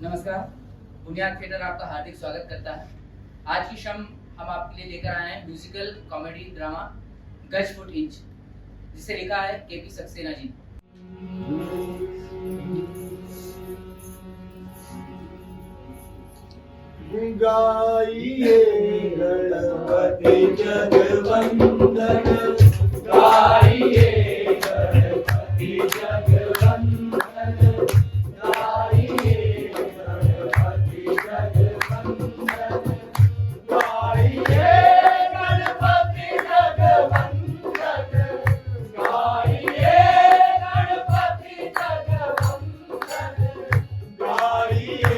नमस्कार, बुनियाद थिएटर आपका हार्दिक स्वागत करता है। आज की शाम हम आपके लिए लेकर आए हैं म्यूजिकल कॉमेडी ड्रामा गज फुट इंच, जिसे लिखा है केपी सक्सेना जी। गाइए गणपति जगवंदन, गाइए गणपति जगवंदन, गाइए गणपति जगवंदन, गाइए गणपति जगवंदन, गाइए गणपति जगवंदन, गाइए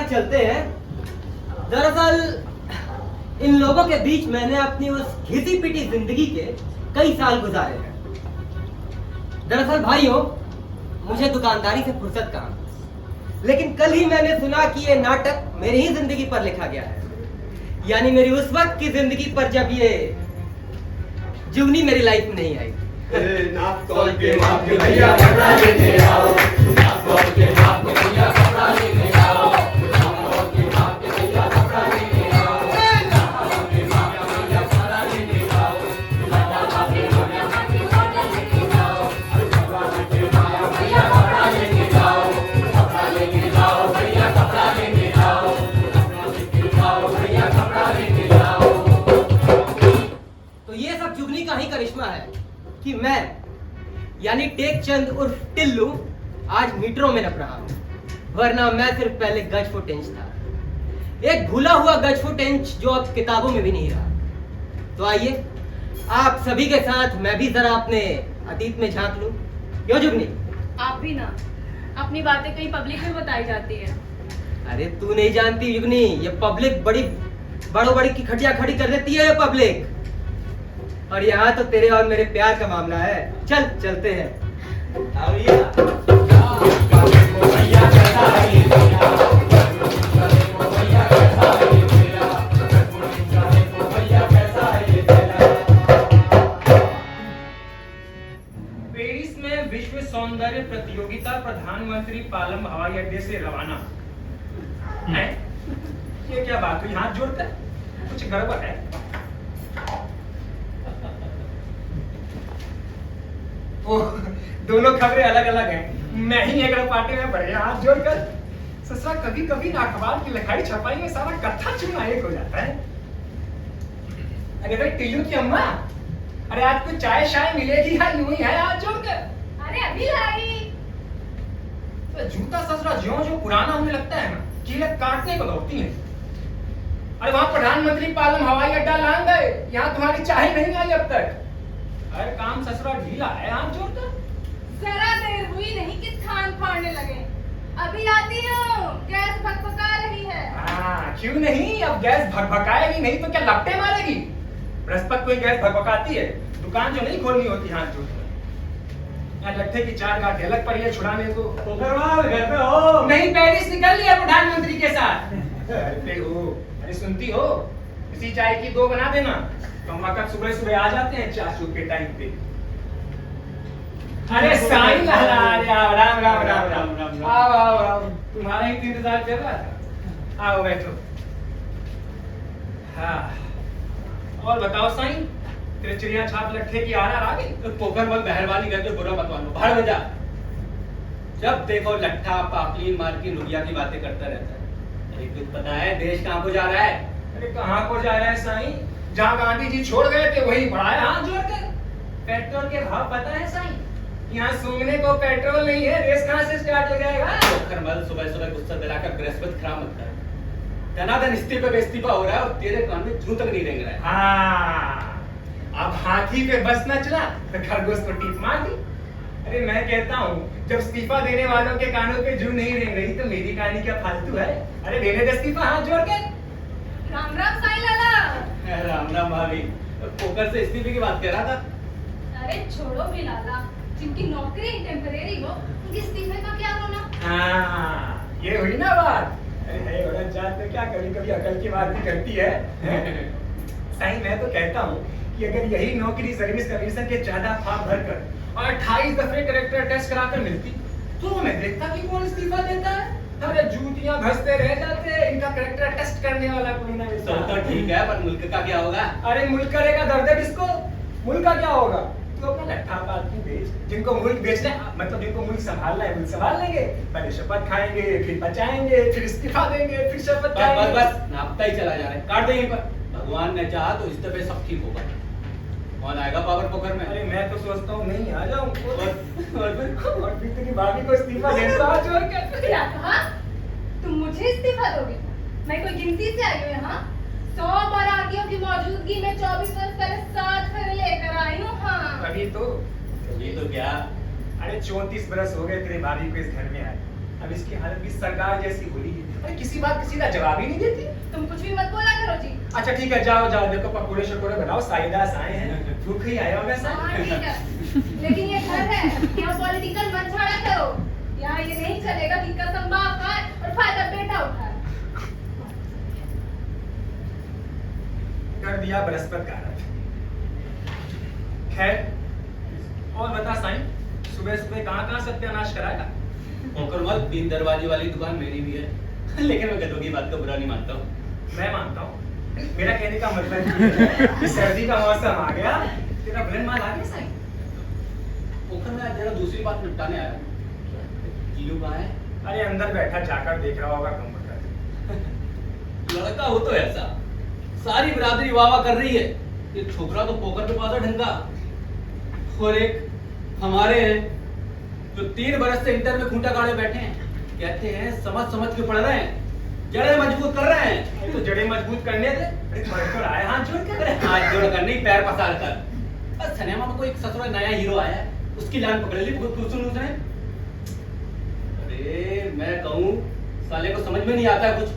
चलते हैं। दरअसल इन लोगों के बीच मैंने अपनी उस घिसी पिटी जिंदगी के कई साल गुजारे हैं। दरअसल भाइयों, मुझे दुकानदारी से फुर्सत कहाँ, लेकिन कल ही मैंने सुना कि ये नाटक मेरी ही जिंदगी पर लिखा गया है, यानी मेरी उस वक्त की जिंदगी पर जब ये जुगनी मेरी लाइफ में नहीं आई। नाप तोल के माप के भैया कपड़ा लेके आओ, नाप तोल के माप के भैया कपड़ा लेके आओ, नाप तोल के माप के भैया कपड़ा लेके आओ, नाप तोल के माप के भैया कपड़ा लेके आओ, नाप तोल के माप के भैया कपड़ा लेके आओ, भैया कपड़ा लेके आओ, कपड़ा लेके आओ भैया कपड़ा लेके आओ, कपड़ा लेके आओ भैया कपड़ा लेके आओ। तो ये सब जुगनी का ही करिश्मा है कि मैं यानी टेक चंद उर्फ टिल्लू आज मीटरों में नप रहा हूं, वरना मैं सिर्फ पहले गज फुट इंच था, एक भूला हुआ गज फुट इंच जो अब किताबों में भी नहीं रहा। तो आइए आप सभी के साथ मैं भी जरा अपने अतीत में झांक लूं। क्यों जुगनी? आप भी ना, अपनी बातें कहीं पब्लिक में बताई जाती है। अरे तू नहीं जानती जुगनी, ये पब्लिक बड़ी की खटिया खड़ी कर देती है ये पब्लिक, और यहाँ तो तेरे और मेरे प्यार का मामला है। चल चलते हैं। पेरिस में विश्व सौंदर्य प्रतियोगिता प्रधानमंत्री पालम हवाई अड्डे से रवाना है। ये क्या बात हुई हाथ जोड़कर? कुछ गड़बड़ है। वो दोनों खबरें अलग अलग हैं। मैं ही एक पार्टी में बढ़िया हाथ जोड़कर ससुरा कभी कभी ना अखबार की लिखाई छपाई में सारा कत्था चूना एक हो जाता है। अरे भाई टिल्लू की अम्मा, अरे आज कुछ चाय शाय मिलेगी या यूं ही है हाथ जोड़कर? अरे अभी लाई। तो जूता ससुरा ज्यों पुराना होने लगता है ना, कीड़े काटने को दौड़ती है। अरे वहां प्रधानमंत्री पालम हवाई अड्डा लांग गए, यहाँ तुम्हारी चाय नहीं आई अब तक। अरे काम ससुरा ढीला है हाथ जोड़कर। जरा देर हुई नहीं कि थान फाड़ने लगे। अभी आती हूँ, गैस भकभका रही है। हाँ, क्यों नहीं? अब गैस भकभकाएगी नहीं तो क्या लपटे मारेगी? बृहस्पति कोई गैस भकभकाती है, दुकान जो नहीं खोलनी होती हाथ जोड़कर। यहाँ लट्ठे की 4 गांठ अलग पड़ी है छुड़ाने को। घर पे हो? नहीं, पेरिस निकल लिया प्रधानमंत्री के साथ। अरे हो, अरे सुनती हो, इसी चाय की 2 बना देना। कम्मा कब सुबह सुबह आ जाते हैं चाचू के टाइम पे। अरे साईं लाला, अरे आओ, राम राम राम राम राम। आओ आओ आओ, तुम्हारा ही इंतजार कर रहा था। आओ बैठो। हाँ, और बताओ साईं, तेरे चिड़िया छाप लट्ठे की आरा आ गई? पोखर मत मेहरबानी करके बुरा मत मानो, बाहर में जा। जब देखो लट्ठा पापलीन मार की नुगिया की बातें करता रहता है। एक कुछ पता है देश कहाँ को जा रहा है? अरे कहाँ को जा रहा है साईं? जहाँ गांधी जी छोड़ गए थे वही बढ़ाया हाथ जोड़कर। पेट्रोल के भाव पता है साईं? यहाँ सूंघने को पेट्रोल नहीं है, रेस कहाँ से स्टार्ट हो जाएगा? पोखर मत सुबह सुबह गुस्सा दिलाकर बृहस्पति खराब मत कर। धनाधन इस्तीफे पे इस्तीफा हो रहा है और तेरे कान में जूं तक नहीं रेंग रहा है। हाँ, अब हाथी पे बस न चला तो खरगोश को टीप मार दी। अरे मैं कहता हूँ, जब इस्तीफा देने वालों के कानों पे जूं नहीं रेंग रही तो मेरी कहानी क्या फालतू है? अरे देने दे इस्तीफा हाथ जोड़ के। राम राम साईं लाला। राम राम भाभी, पोखर से इस्तीफे की बात कर रहा था। अरे छोड़ो भी लाला, जिनकी नौकरी टेम्परेरी हो उनके इस्तीफे का क्या होना? हाँ, ये हुई ना बात। अरे औरत जात तो क्या कभी कभी अकल की बात भी करती है। साईं मैं तो कहता हूँ कि अगर यही नौकरी सर्विस कमीशन के ज्यादा फॉर्म भरकर और 28 दफे करेक्टर टेस्ट कराकर मिलती तो मैं देखता कि कौन इस्तीफा देता है। अरे जूतियां घसते रह जाते, इनका करेक्टर टेस्ट करने वाला कोई ना मिलता। तो ठीक है, पर मुल्क का क्या होगा? अरे मुल्क करेगा दर्द किसको? मुल्क का क्या होगा? तो अपना लट्ठा पाती बेच, जिनको मुल्क बेचना है, मतलब जिनको मुल्क संभालना है मुल्क संभाल लेंगे। पहले शपथ खाएंगे, फिर बचाएंगे, फिर इस्तीफा देंगे, फिर शपथ खाएंगे। बस नापता ही चला जा रहा है, काट दे यहीं पर। भगवान ने चाहा तो इस्तीफे सब ठीक होगा। कौन आएगा पावर पोखर में? अरे मैं तो सोचता हूँ नहीं आ जाऊँ और फिर तेरी भाभी को इस्तीफा देना जोर के। क्या कहा? तुम मुझे इस्तीफा दोगे? मैं कोई गिनती से आई हूँ यहाँ? 100 बारातियों की मौजूदगी में 24 वर्ष पहले 7 फेरे लेकर आई हूँ। हाँ, अभी तो क्या? अरे 34 बरस हो गए तेरी भाभी को इस घर में आए। अब इसकी हालत भी सरकार जैसी हो रही है। अरे किसी बात किसी का जवाब ही नहीं देती। तुम कुछ भी मत बोला करो जी। अच्छा ठीक है, जाओ जाओ, देखो पकोड़े शकोड़े बनाओ, साईदास आए हैं, भूख ही आया होगा हाँ सर। ठीक है, लेकिन ये घर है, यहाँ पॉलिटिकल मत झाड़ा करो। यहाँ ये नहीं चलेगा कि कसम बाप खाए और फायदा बेटा उठाए। कर दिया बृहस्पति का रथ। खैर, और बता साईं, सुबह सुबह कहाँ सत्यानाश कराएगा? पोखर मत, 3 दरवाजे वाली दुकान मेरी भी है। लेकिन मैं गधों की बात को बुरा नहीं मानता हूँ। मैं मानता हूँ। मेरा कहने का मतलब ये है कि सर्दी का मौसम आ गया, तेरा बुलेट माल आ गया साईं। पोखर में आज जरा दूसरी बात निपटाने आया। जीलू कहाँ है? अरे अंदर बैठा, जाकर देख रहा होगा कंप्यूटर। लड़का हो तो ऐसा, सारी बिरादरी वाह कर रही है। ये छोकरा तो पोकर पे पासा ढंगा। और एक हमारे हैं जो 3 बरस से इंटर में खूंटा गाड़े बैठे हैं, कहते हैं समझ समझ के पढ़ रहे हैं, जड़ें मजबूत कर रहे हैं। तो जड़ें मजबूत करने थे, अरे बढ़कर आए हाथ जोड़ कर। हाथ जोड़ कर नहीं, पैर पसार कर। बस सिनेमा में कोई ससुरा नया हीरो आया है, उसकी लाइन पकड़ ली उसने। अरे मैं कहूँ साले को समझ में नहीं आता है कुछ,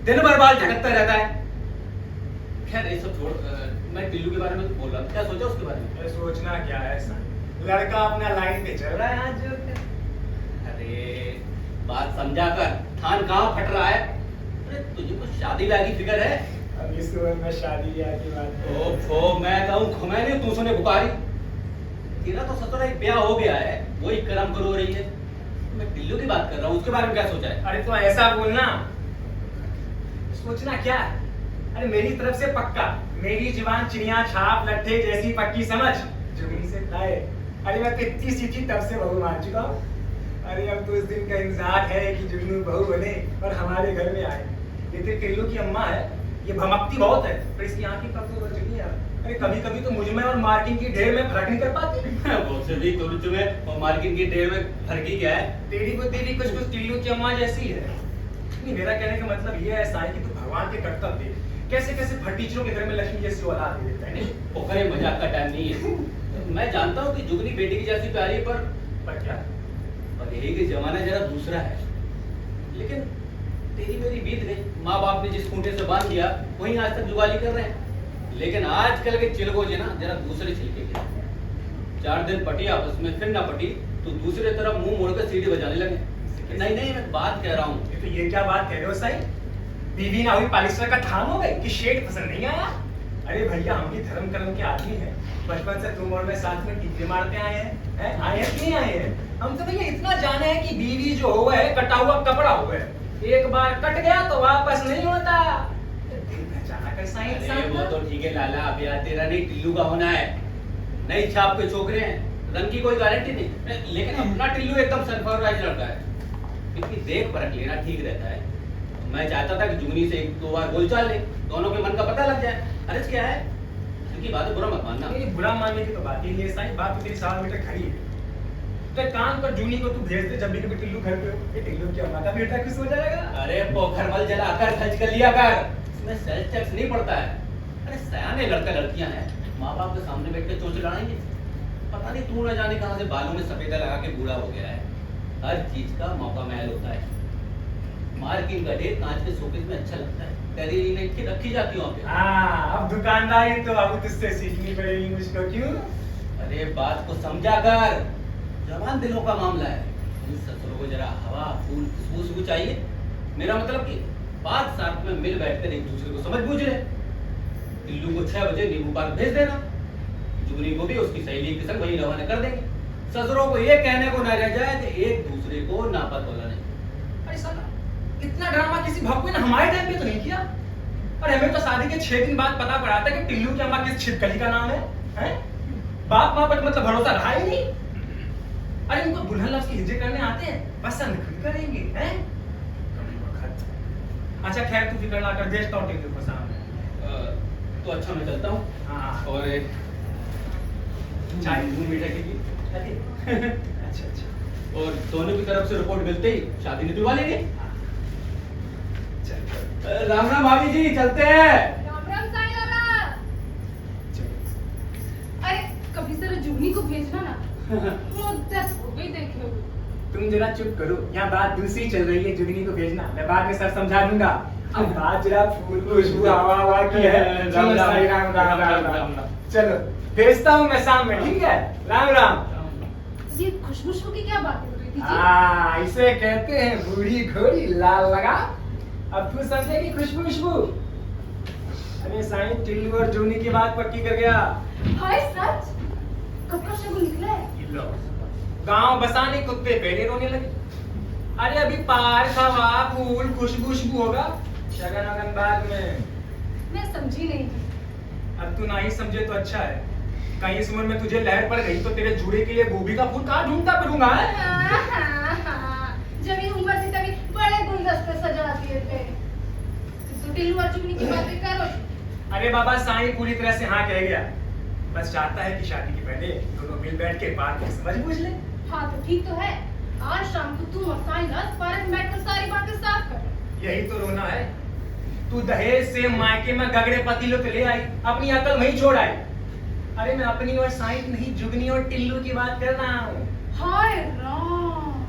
दिन भर बाल झटकता रहता है। खैर ये सब छोड़, मैं टिल्लू के बारे में बोल रहा हूँ, क्या सोचा उसके बारे में? अरे सोचना क्या है ऐसा, लड़का अपना लाइन पे चल रहा है हाथ जोड़ कर। अरे बात समझा कर, थान कहाँ फट रहा है? अरे तुझे कुछ शादी ब्याह की फिक्र है? अब इस उम्र में शादी ब्याह की बात ओफो, मैं कहूँ घुमा नहीं, तू सुने बुखारी। तेरा तो ससुरा एक ब्याह हो गया है, वही करम करो हो रही है। मैं टिल्लू की बात कर रहा हूँ, उसके बारे में क्या सोचा है? अरे तो ऐसा बोलना, सोचना क्या है? अरे मेरी तरफ से पक्का, मेरी जुबान चिड़िया छाप लट्ठे जैसी पक्की समझ, जुगनी से खाए। अरे मैं तो इतनी सीखी तब से बहू मान चुका हूँ। अरे अब तो उस दिन का इंतजार है कि जुगनू बहू बने और हमारे घर में आए। ये तो टिल्लू की अम्मा है, ये भमकती बहुत है, पर इसकी आंखें कब तो चुकी है। अरे कभी कभी तो मुझ में और मार्किंग की ढेर में फर्क नहीं कर पाती। वो से भी तुम्हें और मार्किन की ढेर में फर्क ही क्या है? तेरी बुद्धि भी कुछ कुछ टिल्लू की अम्मा जैसी है। नहीं, मेरा कहने का मतलब ये है साईं कि तू भगवान के कर्तव्य कैसे कैसे फटीचरों के घर में लक्ष्मी जैसी औलाद दे देता है। नहीं पोखरे मजाक का टाइम नहीं है। मैं जानता हूँ कि जुगनी बेटी की जैसी प्यारी, पर क्या, पर यही कि जमाना जरा दूसरा है। लेकिन तेरी मेरी बीत गई, माँ बाप ने जिस खूंटे से बांध दिया वहीं आज तक जुगाली कर रहे हैं। लेकिन आजकल के चिलगोजे ना जरा दूसरे छिलके के। 4 दिन पटी आपस में, फिर ना पटी तो दूसरे तरफ मुंह मोड़कर सीढ़ी बजाने लगे। नहीं नहीं, मैं बात कह रहा हूँ। तो ये क्या बात कह रहे हो साईं? बीवी ना हुई पालिस्टर का थान हो गए कि शेड पसंद नहीं आया? अरे भैया हम भी धर्म कर्म के आदमी हैं, बचपन से तुम और मैं साथ में टीके मारते आए हैं, आए हैं कि नहीं आए हैं? हम तो भैया इतना जाने हैं कि बीवी जो हो है कटा हुआ कपड़ा हो है, एक बार कट गया तो वापस नहीं होता। दिल पहचाना कर साईं अरे इंसान वो का। तो ठीक है लाला, अब यार तेरा नहीं टिल्लू का होना है। नई छाप के छोकरे हैं, रंग की कोई गारंटी नहीं, लेकिन अपना टिल्लू एकदम सनफ्लावर लड़का है। इतनी देख परख लेना ठीक रहता है। मैं चाहता था कि जुगनी से 1-2 बार बोलचाल ले, दोनों के मन का पता लग जाए। अरे क्या है, उनकी बात बुरा मत मानना। नहीं बुरा मानने की तो बात ही नहीं है साईं, बात तो तेरी 7 मीटर खड़ी है। तो एक काम कर, जूनी को तू भेज दे, जब भी कभी टिल्लू घर पे हो, ये टिल्लू की अम्मा का बेटा खुश हो जाएगा। अरे पोखर मल जलाकर खर्च कर लिया कर, इसमें सेल्स टैक्स नहीं पड़ता है। अरे सयाने लड़का लड़कियां हैं, माँ बाप के सामने बैठ के चोंच लड़ाएंगे। पता नहीं तू न जाने कहां से बालों में सफेदा लगा के बूढ़ा हो गया है। हर चीज का मौका महल होता है। मार्किंग का ढेर कांच के शोकेस में अच्छा लगता है, तेरी नहीं रखी जाती वहाँ पे। हाँ, अब दुकानदारी तो अब तुझसे सीखनी पड़ेगी मुझको, क्यों? अरे बात को समझा कर, जवान दिलों का मामला है। इन ससुरों को जरा हवा फूल खुशबू चाहिए। मेरा मतलब कि बात साथ में मिल बैठकर एक दूसरे को समझ बूझ ले। टिल्लू को 6 बजे नींबू पार्क भेज देना, जुगनी को भी उसकी सहेली के संग वहीं रवाना कर देंगे। ससुरों को ये कहने को न रह जाए कि एक दूसरे को नापत वाला नहीं। अरे साला, इतना ड्रामा किसी भक्कू ने हमारे टाइम पे तो नहीं किया। अरे हमें तो शादी के 6 दिन बाद पता पड़ा था कि टिल्लू की अम्मा किस छिपकली का नाम है, हैं? बाप माँ पर मतलब भरोसा रहा ही नहीं। अरे उनको दुल्हन लफ्ज की हिज्जे करने आते हैं, पसंद खुद करेंगे, हैं? कभी वक्त। अच्छा खैर तू फिक्र ना कर, भेजता हूँ टिल्लू को सामने। तो अच्छा मैं चलता हूँ। हाँ। और चाय दूध मीठा कीजिए। अच्छा अच्छा, और दोनों की तरफ से रिपोर्ट मिलते ही शादी निकलवा लेंगे। चल राम राम भाभी जी, चलते हैं। राम राम साईं लाला। चल। अरे कभी जरा जुगनी को भेजना ना, मुद्दत हो गई देखे हुए। तुम जरा चुप करो, यहाँ बात दूसरी चल रही है, जुगनी को भेजना मैं बाद में सब समझा दूंगा। अब बात जरा फूल खुशबू हवा हवा की है। चलो साईं, राम राम राम राम। चलो भेजता हूँ मैं शाम में, ठीक है? राम राम। ये खुशबू की क्या बात हो रही थी जी? हाँ, इसे कहते हैं बूढ़ी घोड़ी लाल लगा। अब तू समझेगी खुशबू। अरे साईं, टिल्लू और जूनी की बात पक्की कर गया। हाय सच? कब का शगुन निकला है? लो, गांव बसाने कुत्ते पहले रोने लगे। अरे अभी पार हवा फूल खुशबू होगा, शगन वगन बाद में। मैं समझी नहीं थी। अब तू ना ही समझे तो अच्छा है, कहीं इस उम्र में तुझे लहर पड़ गई तो तेरे जूड़े के लिए गोभी का फूल कहाँ ढूंढता फिरूंगा? हाँ। जब ये उम्र थी तभी बड़े गुलदस्ते सजा दिए थे। तो टिल्लू और जुगनी की बातें करो। अरे बाबा साईं पूरी तरह से हाँ कह गया, बस चाहता है कि शादी के पहले दोनों मिल बैठ के बात की समझ बूझ ले। हाँ तो ठीक तो है, आज शाम को तुम और साईं लाल पार्क में बैठकर सारी बातें साफ कर। यही तो रोना है, तू दहेज से मायके में गगड़े पतीलों पे ले आई, अपनी अकल वहीं छोड़ आई। अरे मैं अपनी और साईं नहीं, जुगनी और टिल्लू की बात कर रहा हूँ। हाय राम,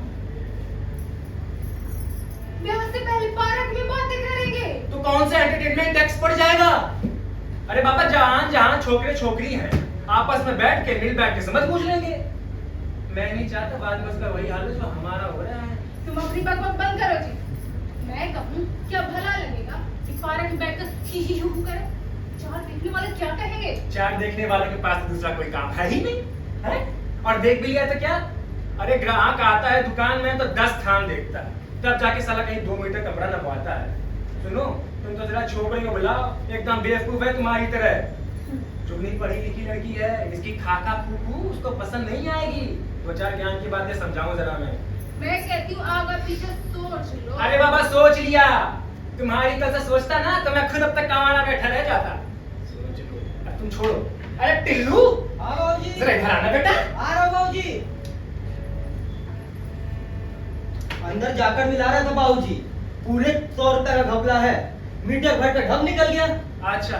ब्याह से पहले पार्क में बातें करेंगे? तो कौन सा एंटरटेनमेंट टैक्स पड़ जाएगा? अरे बाबा जहां जहां छोकरे छोकरी हैं, आपस में बैठ के मिल बैठ के समझ पूछ लेंगे। मैं नहीं चाहता बाद में उसका वही हाल हो जो हमारा हो रहा है। तुम अपनी बकवास बंद करो जी। मैं कहूँ क्या भला लगेगा कि पार्क में बैठकर शीशी शू करे? चार देखने वाले क्या कहेंगे? चार देखने वालों के पास तो दूसरा कोई काम है ही नहीं, है? और देख भी लिया तो क्या? अरे ग्राहक आता है दुकान में तो 10 थान देखता है, तब जाके साला कहीं 2 मीटर कपड़ा नपवाता है। सुनो, तुम तो जरा छोकरी को बुलाओ, एकदम बेवकूफ है तुम्हारी तरह। जुगनी पढ़ी लिखी लड़की है, इसकी खाका फूफू उसको पसंद नहीं आएगी। दो चार ज्ञान की बातें समझाऊं जरा मैं कहती हूँ आगे पीछे सोच लो। अरे बाबा सोच लिया, तुम्हारी तरह से सोचता ना तो मैं खुद अब तक कमाना बैठा रह जाता। सोच लो, अब तुम छोड़ो। अरे टिल्लू हाँ बाबूजी। जरा इधर आना बेटा। आ रहा हूँ बाबूजी। अंदर जाकर मिला रहा था बाबूजी, पूरे 100 रुपए का घपला है, मीटर भर का ढब निकल गया। अच्छा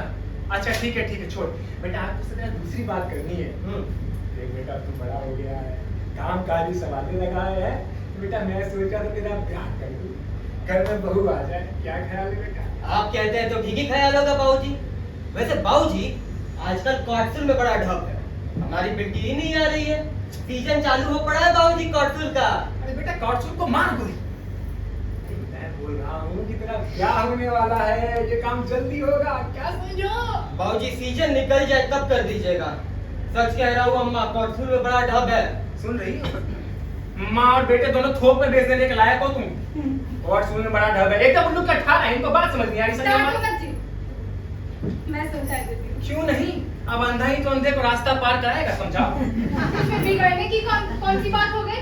अच्छा ठीक है छोड़ बेटा, आपसे जरा दूसरी बात करनी है। देख बेटा तू बड़ा हो गया है, काम काज भी संभालने लगा है, तो बेटा मैं सोचा तो तेरा ब्याह कर दूं, घर में बहू आ जाए, क्या ख्याल है बेटा? आप कहते हैं तो ठीक ही ख्याल होगा बाबूजी। वैसे बाबूजी आजकल कॉटसुल में बड़ा ढप है, हमारी बेटी ही नहीं आ रही है। सीजन चालू हो पड़ा है बाबूजी कॉटसुल का। अरे बेटा कॉटसुल को मार गोली। मैं बोल रहा हूँ कि तेरा ब्याह होने वाला है, ये काम जल्दी होगा, क्या समझो? बाबूजी सीजन निकल जाए तब कर दीजिएगा। सच कह रहा हूँ अम्मा, कॉटसुल में बड़ा ढप है। सुन रही हो? माँ और बेटे दोनों थोक में बेचने के लायक हो तुम। और सुन में बड़ा ढब है, एकदम उल्लू का ठाड़ा है, इनको बात समझ नहीं आ रही। डांटो मत जी, मैं समझा देती हूँ। क्यों नहीं? अब अंधा ही तो अंधे को रास्ता पार कराएगा, समझाओ। इसमें बिगड़ने की कौन सी बात हो गई?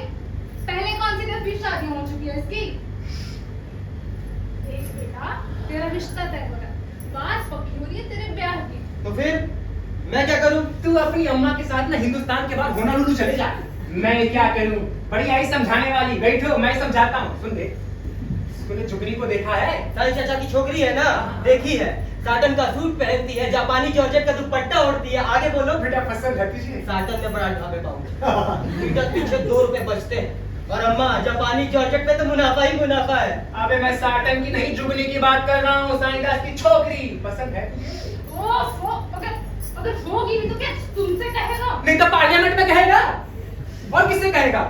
पहले कौन सी 10-20 शादी हो चुकी है इसकी? देख बेटा, तेरा रिश्ता तय हो रहा है, बात पक्की हो रही है तेरे ब्याह की। तो फिर मैं क्या करूं? तू अपनी अम्मा के साथ ना हिंदुस्तान के बाद होनोलुलु चले जा। मैं क्या करूं? बड़ी आई समझाने वाली, बैठो मैं समझाता हूँ। सुन दे, तूने जुगनी को देखा है? साई चाचा की छोकरी है ना, देखी है। साटन का सूट पहनती है, जापानी जॉर्जेट का दुपट्टा ओढ़ती है। आगे बोलो। बेटा फसल है तुझे। साटन में बड़ा ढाबे पाऊंगा। लीटर पीछे 2 रुपए बचते हैं। और अम्मा जापानी जॉर्जेट में तो मुनाफा ही मुनाफा है। अबे मैं साटन की नहीं जुगनी की बात कर रहा हूँ, साईदास की छोकरी। पसंद है तुझे? ओफो, अगर होगी भी तो क्या तुमसे कहेगा? नहीं तो पार्लियामेंट में कहेगा, और किससे कहेगा?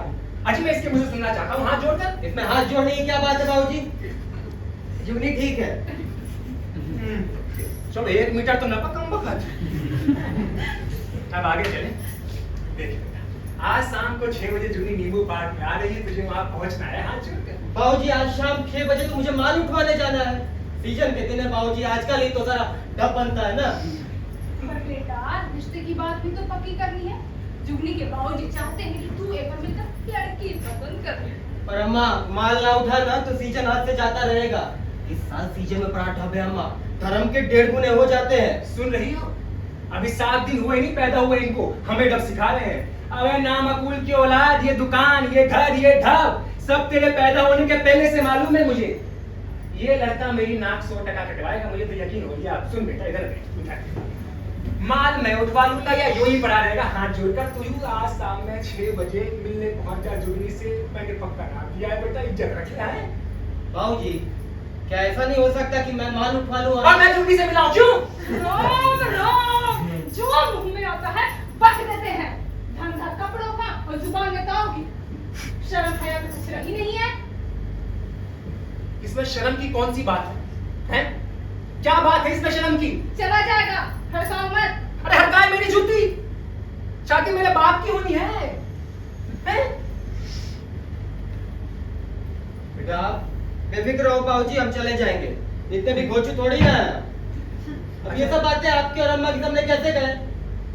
अजी मैं इसके मुंह से सुनना चाहता हूँ, हाथ जोड़कर। इसमें हाथ जोड़ने की क्या बात है बाबूजी? जुगनी ठीक है। चलो 1 मीटर तो न पकम बखत। अब आगे चले। देख बेटा, आज शाम को 6 बजे जुगनी नींबू पार्क में आ रही है, तुझे वहां पहुंचना है, हाथ जोड़कर। बाबूजी आज शाम 6 बजे तो मुझे माल उठवाने जाना है। सीजन के दिन है बाबूजी, आजकल ही तो जरा डब बनता है ना। पर बेटा रिश्ते की बात भी तो पक्की करनी है। जुगनी के बाबूजी चाहते हैं कि तू एक मिलकर लड़की पसंद कर ले। पर अम्मा माल ना उठा ना तो सीजन हाथ से जाता रहेगा। इस साल सीजन में बड़ा ढब है अम्मा, धर्म के 1.5 गुने हो जाते हैं। सुन रही हो? अभी 7 दिन हुए नहीं पैदा हुए इनको, हमें डब सिखा रहे हैं। अबे नामकुल की औलाद, ये दुकान, ये घर, ये ढब सब तेरे पैदा होने के पहले से मालूम है मुझे। ये लड़का मेरी नाक 100% कटवाएगा, मुझे तो यकीन हो गया। सुन बेटा इधर बैठ, माल मैं उठवा लूंगा या यो ही पड़ा रहेगा हाथ जोड़कर। तू आज शाम में 6 बजे मिलने पहुंच जा जुगनी से, मैंने पक्का नाम दिया है बेटा, इज्जत रखना है। बाबूजी क्या ऐसा नहीं हो सकता कि मैं माल उठवा लूं और मैं जुगनी से मिलाऊं? क्यों? रोम जो मुंह में आता है बक देते हैं। धंधा कपड़ों का और जुबान नेताओं की। शर्म हया तो कुछ रही नहीं है। इसमें शर्म की कौन सी बात है? क्या बात है इसमें शर्म की? चला जाएगा, हड़काओ मत। अरे हड़काए मेरी जूती, चाहती मेरे बाप की होनी है, हैं? बेटा बेफिक्र रहो बाबूजी, हम चले जाएंगे। इतने भी घोचू थोड़ी ना है। अब ये सब बातें आपके और अम्मा के सामने कैसे कहें?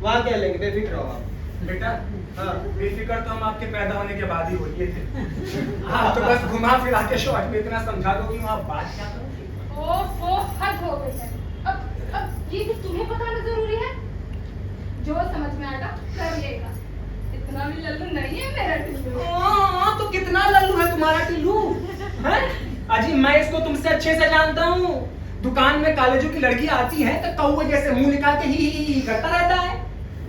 वहाँ कह लेंगे, बेफिक्र रहो आप। बेटा हाँ बेफिक्र तो हम आपके पैदा होने के बाद ही हो गए थे। आप तो बस घुमा फिरा के शॉर्ट में इतना समझा दो कि आप बात क्या करोगे। ओफो, हद हो गई है। अब ये भी तुम्हें बताना जरूरी है? जो समझ में आएगा कर लेगा। इतना भी लल्लू नहीं है मेरा टिल्लू। तो कितना लल्लू है तुम्हारा टिल्लू, हैं? अजी मैं इसको तुमसे अच्छे से जानता हूँ। दुकान में कॉलेजों की लड़की आती है तो कौवे जैसे मुंह निकाल के ही करता रहता है।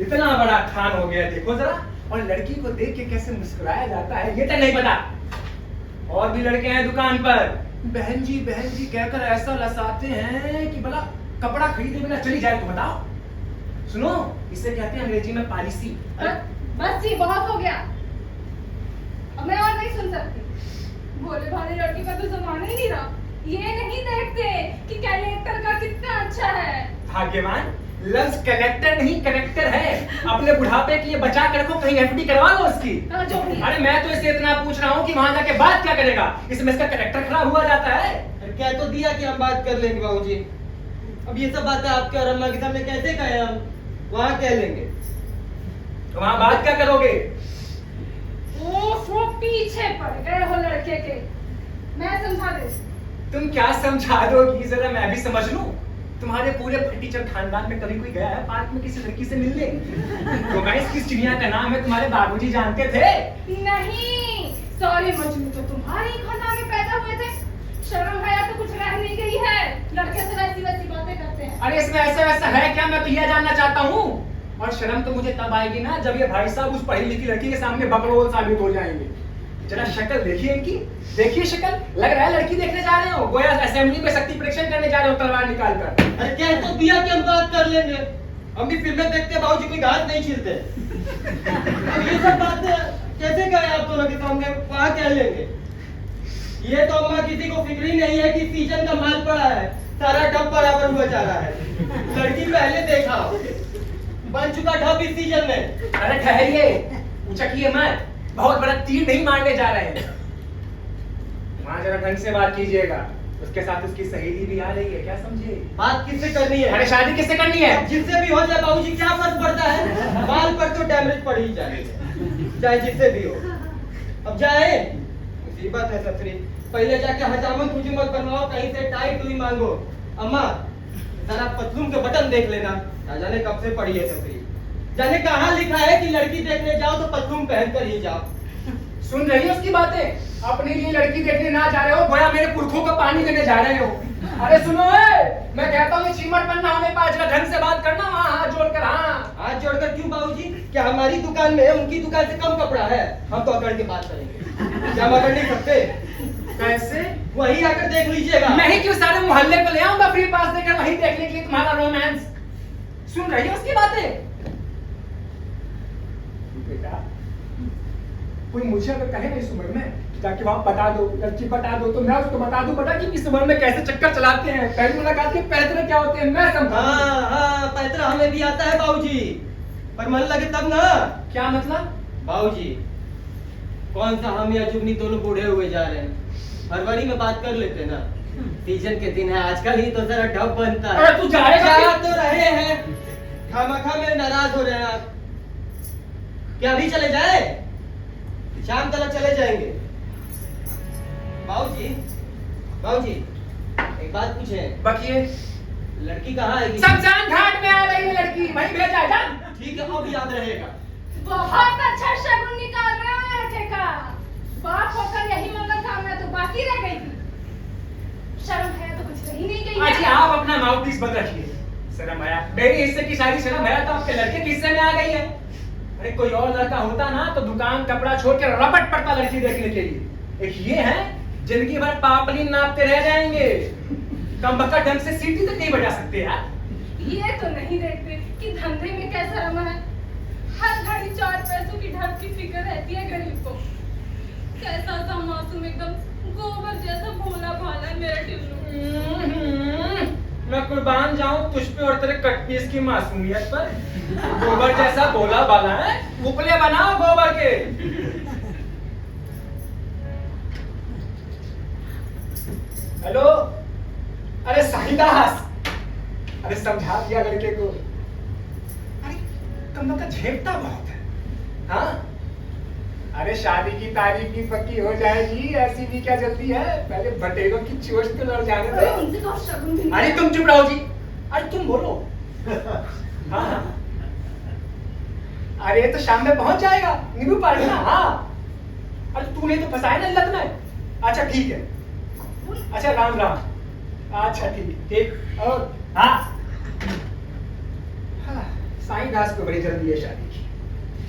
इतना बड़ा खान हो गया, देखो जरा। और लड़की को देख के कैसे मुस्कुराया जाता है, ये तो नहीं पता। और भी लड़के हैं दुकान पर, बहन जी कहकर ऐसा लसाते हैं कि भला कपड़ा खरीदे बिना चली जाए तो बताओ। सुनो, इसे कहते हैं अंग्रेजी में पॉलिसी। बस जी बहुत हो गया, अब मैं और नहीं सुन सकती। भोले भाले लड़की का तो जमाना ही नहीं रहा। ये नहीं देखते कि कैरेक्टर का कितना अच्छा है। भाग्यवान, लफ्ज कलेक्टर नहीं करेक्टर है। अपने बुढ़ापे के लिए बचा कर रखो, कहीं एफडी करवा लो उसकी। जो भी है। अरे मैं तो इसे इतना पूछ रहा हूँ कि वहां जाके बात क्या करेगा, इसमें इसका करेक्टर खराब हुआ जाता है। कह तो दिया कि हम बात कर लेंगे बाबूजी। अब ये सब बातें आपके और अम्मा के सामने कैसे कहें हम? वहाँ कह लेंगे। तो वहां बात क्या करोगे? वो पीछे पड़ गए हो लड़के के। मैं समझा दे। तुम क्या समझा दोगी, जरा मैं भी समझ लूं। तुम्हारे पूरे फटीचर खानदान में कभी कोई गया है पार्क में किसी लड़की से मिलने? रोमांस किस चिड़िया का नाम है तुम्हारे बाबूजी जानते थे? नहीं, सॉरी मजनू तो तुम्हारे ही खानदान में पैदा हुए थे। शर्म हया तो कुछ रह नहीं गई है। लड़के से वैसी वैसी बातें करते हैं। अरे इसमें ऐसा वैसा है क्या, मैं तो यह जानना चाहता हूँ। और शर्म तो मुझे तब आएगी ना जब ये भाई साहब उस पढ़ी लिखी लड़की के सामने बकलोल साबित हो जाएंगे। जरा शक्ल देखिए इनकी, देखिए शक्ल, लग रहा है लड़की देखने जा रहे हो, गोया असेंबली में शक्ति परीक्षण करने जा रहे हो तलवार निकाल कर। अरे कह तो दिया कि हम बात कर लेंगे। हम भी फिल्में देखते हैं बाबूजी, कोई घास नहीं छीलते। अब ये सब बातें कैसे करें आप दोनों के सामने? वहाँ कह लेंगे। ये तो अम्मा किसी को फिक्र ही नहीं है कि सीजन का माल पड़ा है, सारा डब बराबर हुआ जा रहा है। लड़की पहले देखा, बन चुका ढब इस सीजन में। अरे ठहरिए, उचकिए मत, बहुत बड़ा तीर नहीं मारने जा रहे हैं। वहाँ जरा ढंग से बात कीजिएगा। उसके साथ उसकी सहेली भी आ रही है, क्या समझे? बात किससे करनी है? अरे शादी किससे करनी है? जिससे भी हो जाए बाबूजी, क्या फर्क पड़ता है? बाल पर तो डैमेज पड़ ही जाए, चाहे जिससे भी हो। अब जाए, मुसीबत है सफरी। पहले जाके हजामत हुजूमत बनवाओ, कहीं से टाइट हुई मांगो। अम्मा जरा पतलून के बटन देख लेना, ना जाने कब से पड़ी है सफरी। जाने कहाँ लिखा है कि लड़की देखने जाओ तो पतलून पहन कर ही जाओ। सुन रही है उसकी बातें? अपने लिए लड़की देखने ना जा रहे हो, गोया मेरे पुरखों का पानी देने जा रहे हो। अरे सुनो मैं कहता हूँ चीमट बनना होने पास ढंग से बात करना, वहाँ हाथ जोड़कर। हाँ, हाथ जोड़कर क्यों बाबूजी? क्या हमारी दुकान में उनकी दुकान से कम कपड़ा है? हम तो अकड़ के बात करेंगे, क्या हम अकड़ नहीं सकते? कैसे? वही आकर देख लीजिएगा। मैं ही क्यों सारे मोहल्ले को ले आऊंगा फ्री पास देकर वहीं देखने के लिए तुम्हारा रोमांस? सुन रही है उसकी बातें? बेटा कोई मुझे अगर कहे ना इस उम्र में जाके वहां बता दो, लड़की बता दो, तो मैं उसको बता दूं बेटा कि इस उम्र में कैसे चक्कर चलाते हैं, पहली मुलाकात के पैतरे क्या होते हैं मैं समझा। हाँ, पैतरा हमें भी आता है बाबूजी, पर मन लगे तब ना। क्या मतलब? बाबूजी कौन सा हम या जुगनी दोनों बूढ़े हुए जा रहे हैं, फरवरी में बात कर लेते ना। सीजन के दिन है, आजकल ही तो जरा ढब बनता है। अरे तू जाएगा? जा तो रहे हैं, खामखा में नाराज हो रहे हैं आप। क्या अभी चले जाए? शाम तक चले जाएंगे। बाबूजी बाबूजी एक बात पूछे। बकिए। लड़की कहाँ आएगी? शमशान घाट में आ रही है लड़की, वहीं भेजा जा। ठीक है, अब याद रहेगा। बहुत अच्छा शगुन निकाल रहा है लड़के का। बाप होकर यही मंगल कामना तो बाकी रह गई थी। शर्म है तो कुछ रही नहीं गई। अच्छा आप अपना माउथ पीस बंद रखिए। शर्म आया? मेरे हिस्से की शादी शर्म आया तो आपके लड़के के हिस्से में आ गई है। अरे कोई और लड़का होता ना तो दुकान कपड़ा छोड़ के रपट पड़ता लड़की देखने के लिए। एक ये है जिंदगी भर पापली नापते रह जाएंगे, कम बका ढंग से सीटी तक नहीं बजा सकते यार। ये तो नहीं देखते कि धंधे में कैसा रमा है। हर घड़ी 4 पैसों की ढब की फिक्र रहती है गरीब को। कैसा सा मासूम, एकदम गोबर जैसा भोला भाला है मेरा टिल्लू। मैं कुर्बान जाऊं तुझ पे और तेरे कटपीस की मासूमियत पर। गोबर जैसा बोला बाला है, उपले बनाओ गोबर के। हेलो, अरे साहिदास, अरे समझा दिया लड़के को। अरे कम का झेपता बहुत है। हाँ, अरे शादी की तारीख भी पक्की हो जाएगी, ऐसी भी क्या जल्दी है, पहले बटेरों की चोट तो लड़ जाने दो। उनसे तो शगुन भी नहीं। अरे तुम चुप रहो जी, अरे तुम बोलो। हाँ हाँ, अरे तो शाम में पहुंच जाएगा, नींबू पानी ना। हाँ, अरे तूने तो फंसाया ना लत में। अच्छा ठीक है, अच्छा राम राम। अच्छा ठीक ठीक। और हाँ, साईं दास को बड़ी जल्दी है शादी की।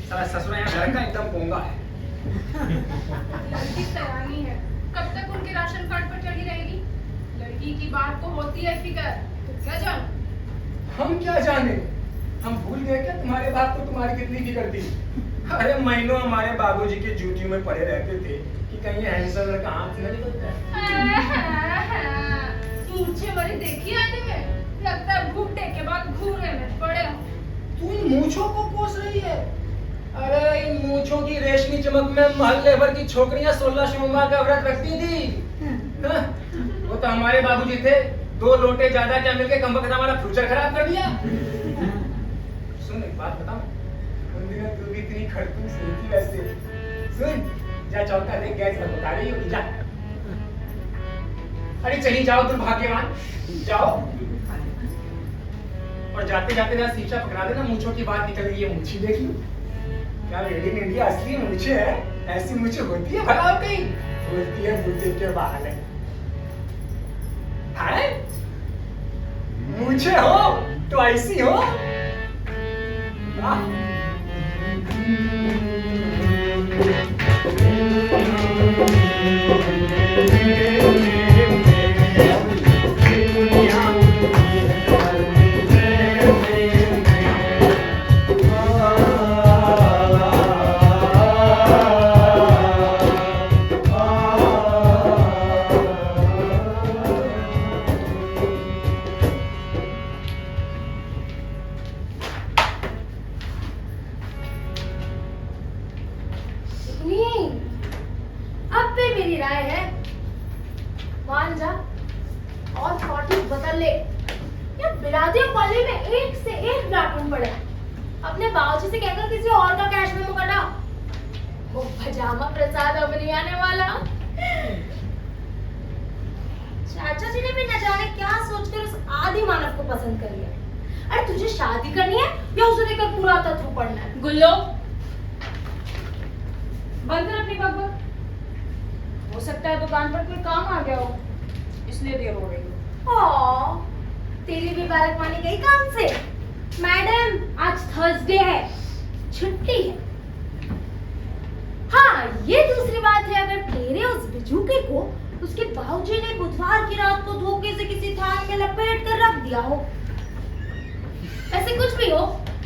साला ससुरा यहाँ घर का एकदम पोंगा है। लड़की सयानी है, कब तक उनके राशन कार्ड पर चढ़ी रहेगी? लड़की की बात को होती है फिक्र, तो क्या जान? हम क्या जाने, हम भूल गए क्या तुम्हारे बाप को तुम्हारी कितनी फिक्र थी। अरे महीनों हमारे बाबूजी की ड्यूटी में पड़े रहते थे कि कहीं हैंडसम लड़का हाथ न निकलता है। मूंछें बड़ी देखी आने में, लगता है भूखे के बाद घूरे में पड़े हो। तू इन मूंछों को कोस रही है? अरे इन मूंछों की रेशमी चमक में मोहल्ले भर की छोकरियां 16 सोमवार का व्रत रखती थी। हाँ? वो तो हमारे बाबूजी थे, 2 लोटे ज्यादा क्या मिलके कम वक्त हमारा फ्यूचर खराब कर दिया। सुन एक बात बताऊं, उन दिनों तू भी इतनी खड़तूस नहीं थी वैसे। सुन, जा चौका देख गैस में बता रही हो, जा। अरे चली जाओ दुर्भाग्यवान, जाओ। और जाते जाते ना शीशा पकड़ा देना, मूंछों की बात निकल गई है, मूंछी देख लो। क्या मेड इन इंडिया असली मूंछे है? ऐसी मूंछे होती है भला कहीं? बोलती है बुद्धि के बहाने। हैं? मूंछे हो तो ऐसी हो? वाह। नहीं, अब पे मेरी राय है, मान जा और 40 बदल ले। ये बिरादियों कॉलेज में एक से एक प्लाटून पड़े हैं। अपने बाबूजी से कहकर किसी और का कैश मेमो कटा। वो पजामा प्रसाद अब नहीं आने वाला। चाचा जी ने भी न जाने क्या सोचकर उस आदि मानव को पसंद कर लिया। अरे तुझे शादी करनी है या उसे देखकर पूरा तत्व पढ़ना है? गुल्लो, बंद कर अपनी बकबक। हो सकता है दुकान पर कोई काम आ गया हो, इसलिए देर हो रही हो। ओह, तेरी भी बालक मानी गई काम से। मैडम, आज थर्सडे है, छुट्टी है। हाँ, ये दूसरी बात है, अगर तेरे उस बिजूके को उसके बाबूजी ने बुधवार की रात को धोखे से किसी थान में लपेट कर रख दिया हो। ऐसे कुछ भी हो,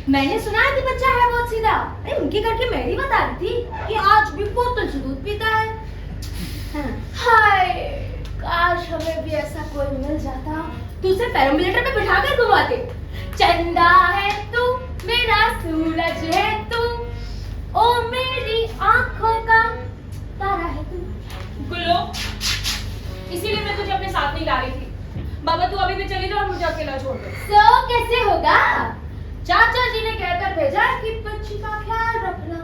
मैंने सुना है कि बच्चा है बहुत सीधा। अरे उनके घर की मेरी बता रही थी कि आज भी बोतल से दूध पीता है। हाय, काश हमें भी ऐसा कोई मिल जाता। तू उसे पैरामिलिटर में बिठा कर घुमाते। चंदा है तू, मेरा सूरज है तू, ओ मेरी आंखों का तारा है तू। गुल्लो, इसीलिए मैं तुझे अपने साथ नहीं ला रही थी। बाबा तू अभी भी चली जा और मुझे अकेला छोड़ दे। सो कैसे होगा? चाचा जी ने कहकर भेजा है कि बच्ची का ख्याल रखना।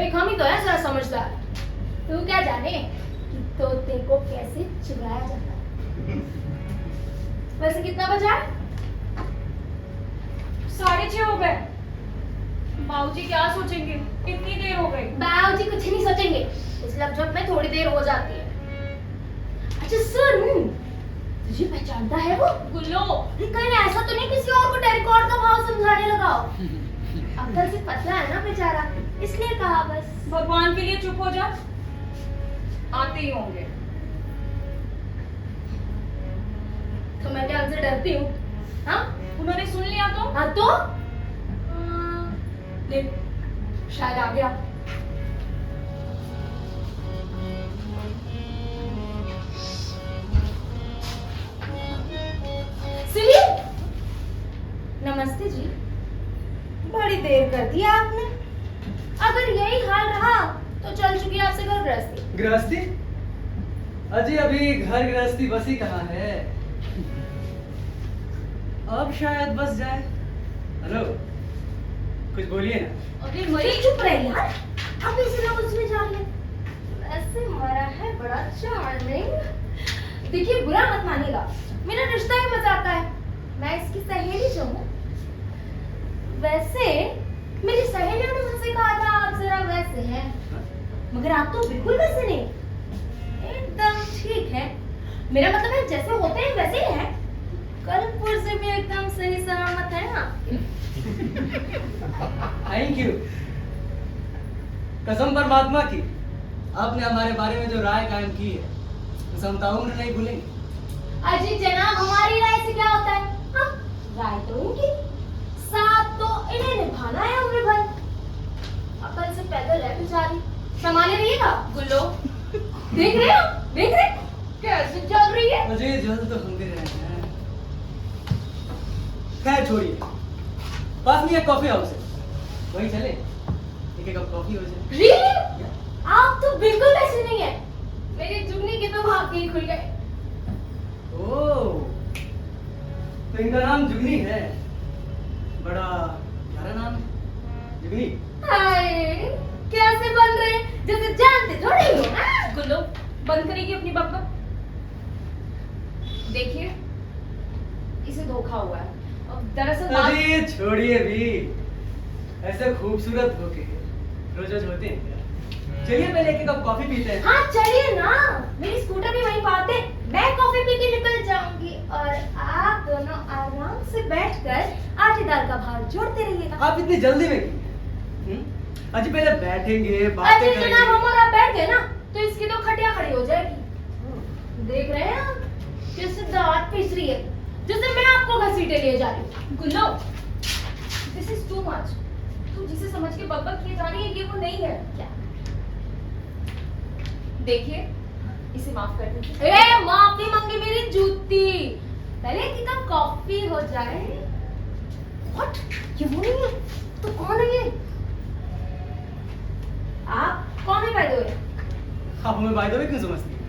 एक हम ही तो है जरा समझदार। तू क्या जाने कि तोते को कैसे चुराया जाता है। वैसे कितना बजा है? 6:30 हो गए। बाबूजी क्या सोचेंगे, इतनी देर हो गई। बाबूजी कुछ नहीं सोचेंगे, इस लफ्ज़ में थोड़ी देर हो जाती है। अच्छा सुन, तुझे पहचानता है वो? गुल्लो, कहीं ऐसा तो नहीं किसी और को टेरिकॉट का भाव समझाने लगाओ? अक्ल से पतला है ना बेचारा, इसलिए कहा बस। भगवान के लिए चुप हो जा, आते ही होंगे। तो मैं क्या उनसे डरती हूँ? हाँ? उन्होंने सुन लिया तो? हाँ तो? देख, शायद आ गया। सुनिए, नमस्ते जी। बड़ी देर कर दी आपने। अगर यही हाल रहा तो चल चुकी आपसे घर गृहस्थी। गृहस्थी? अजी अभी घर गृहस्थी बसी कहाँ है। अब शायद बस जाए। हेलो, कुछ बोलिए ना। अरे मरी चुप रहे यार, अब इसे लोग उसमें जा रहे। वैसे मरा है बड़ा चार्मिंग। देखिए बुरा मत मानिएगा, मेरा रिश्ता ही मजाक है। मैं इसकी सहेली जो हूँ। वैसे मेरी सहेलियों ने मुझसे कहा था आप जरा वैसे हैं, मगर आप तो बिल्कुल वैसे नहीं, एकदम ठीक है। मेरा मतलब है जैसे होते हैं वैसे ही हैं। कलपुर से भी एकदम सही सलामत है ना। Thank you. कसम परमात्मा की, आपने हमारे बारे में जो राय कायम की है उसे हम ताउम्र नहीं भूलेंगे। अजी जनाब, हमारी राय से क्या होता है? हाँ, राय तो इनकी, साथ तो इन्हें निभाना है उम्र भर। अकल से पैदल है बेचारी, संभाले रहिएगा। गुल्लो, देख रहे हो? देख रहे कैसे चल रही है? मुझे जल्द तो हम भी रहे हैं। खैर छोड़िए, पास में एक कॉफी हाउस है, वहीं चले, एक कप कॉफी हो जाए। Really? आप तो बिल्कुल ऐसे नहीं है। मेरी जुगनी के तो भाग ही खुल गए। ओह, तो इनका नाम जुगनी है। बड़ा प्यारा नाम है, जुगनी। हाय, कैसे बन रहे हैं जैसे जानते थोड़ी हो ना। गुल्लो, बंद करेगी अपनी बकबक? देखिए, इसे धोखा हुआ है। अब दरअसल अरे छोड़िए भी, ऐसे खूबसूरत होके रोज रोज होते हैं क्या? चलिए पहले एक कप कॉफी पीते हैं। हाँ चलिए ना, मेरी स्कूटर भी वहीं पाते, मैं कॉफी पी के निकल जाऊंगी और आप दोनों आराम से बैठकर आटे दाल का भाव जोड़ते रहिएगा। आप इतनी जल्दी में क्यों? अजी पहले बैठेंगे, बातें अच्छा करेंगे। जनाब, हम और आप बैठ गए ना तो इसकी तो खटिया खड़ी हो जाएगी। देख रहे हैं आप कैसे दांत पीस रही है, जैसे मैं आपको घसीटे ले जा रही हूँ। गुल्लो, दिस इज टू मच। तू जिसे समझ के बकबक किए जा रही है, ये वो नहीं है। क्या? देखिए, इसे माफ कर दीजिए। ए, माफी मांगी मेरी जूती। पहले एक कप कॉफी हो जाए। व्हाट? ये वो नहीं है तो कौन है ये? आप कौन है बाय द वे? आप हमें बाय द वे क्यों समझती हैं?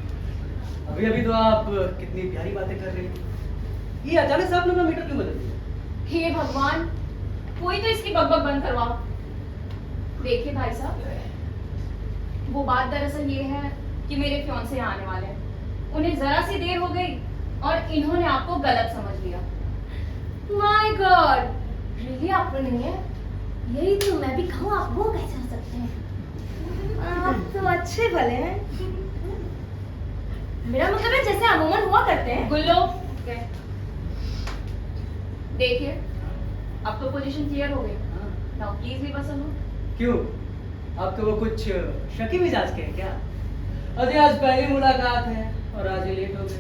अभी अभी तो आप कितनी प्यारी बातें कर रही थी। ये अचानक से आपने अपना मीटर क्यों बदल दिया? हे भगवान, कोई तो इसकी बकबक बंद करवाओ। देखिए भाई साहब, वो बात दरअसल ये है कि मेरे फियांसे आने वाले हैं। उन्हें जरा सी देर हो गई और इन्होंने आपको गलत समझ लिया। माय गॉड, रियली आपको नहीं है? यही तो मैं भी कहूँ, आप वो कैसे हो सकते हैं? आप तो अच्छे भले हैं। मेरा मतलब है जैसे अमूमन हुआ करते हैं। गुल्लो, देखिए, अब तो पोजीशन क्लियर हो गई। नाउ प्लीज भी पसंद हो। क्यों? आपके वो कुछ शकी मिजाज के हैं क्या? अरे आज पहली मुलाकात है और आज ही लेट हो गए।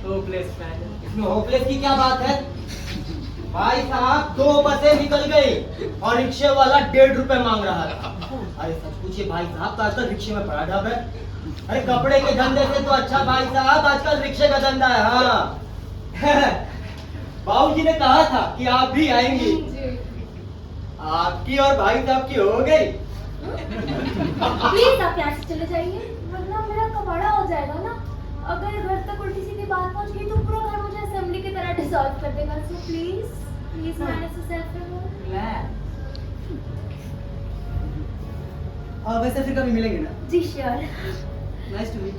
Hopeless man. इसमें होपलेस की क्या बात है? भाई साहब, 2 बसें निकल गई और रिक्शे वाला 1.5 रुपए मांग रहा था। अरे सच पूछिए भाई साहब, तो आजकल रिक्शे में बड़ा ढाब है। अरे कपड़े के धंधे से तो अच्छा भाई साहब आजकल रिक्शे का धंधा है। हाँ बाबूजी ने कहा था कि आप भी आएंगी। आपकी और भाई साहब की हो गई। प्लीज आप यहाँ से चले जाइए, वरना मेरा कबाड़ा हो जाएगा ना। अगर घर तक उल्टी सीधी बात पहुंच गई तो पूरा घर मुझे असेंबली की तरह डिसॉल्व कर देगा। So please manage yourself. वैसे फिर कभी मिलेंगे ना? जी श्योर। Nice to meet.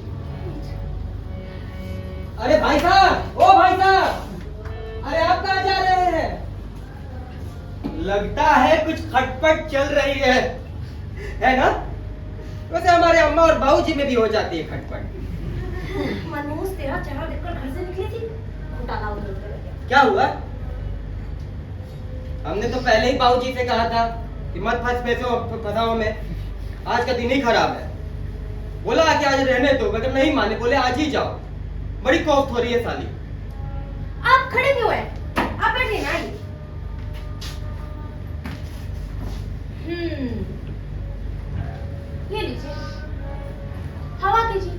अरे भाई साहब, ओ भाई साहब, अरे आप कहाँ जा रहे हैं? लगता है कुछ खटपट चल रही है ना? वैसे हमारे अम्मा और बाबूजी में भी हो जाती है खटपट। मनोज, तेरा चेहरा देखकर घर से निकली थी, घोटाला हो गया। क्या हुआ? हमने तो पहले ही बाबूजी से कहा था कि मत फंसाओ में। आज का दिन ही खराब है। बोला कि आज रहने दो, मगर नहीं माने, बोले आज ही जाओ। बड़ी कोफ्त हो रही है साली। आप खड़े क्यों हैं? आप बैठिए ना। ये लीजिए, हवा कीजिए।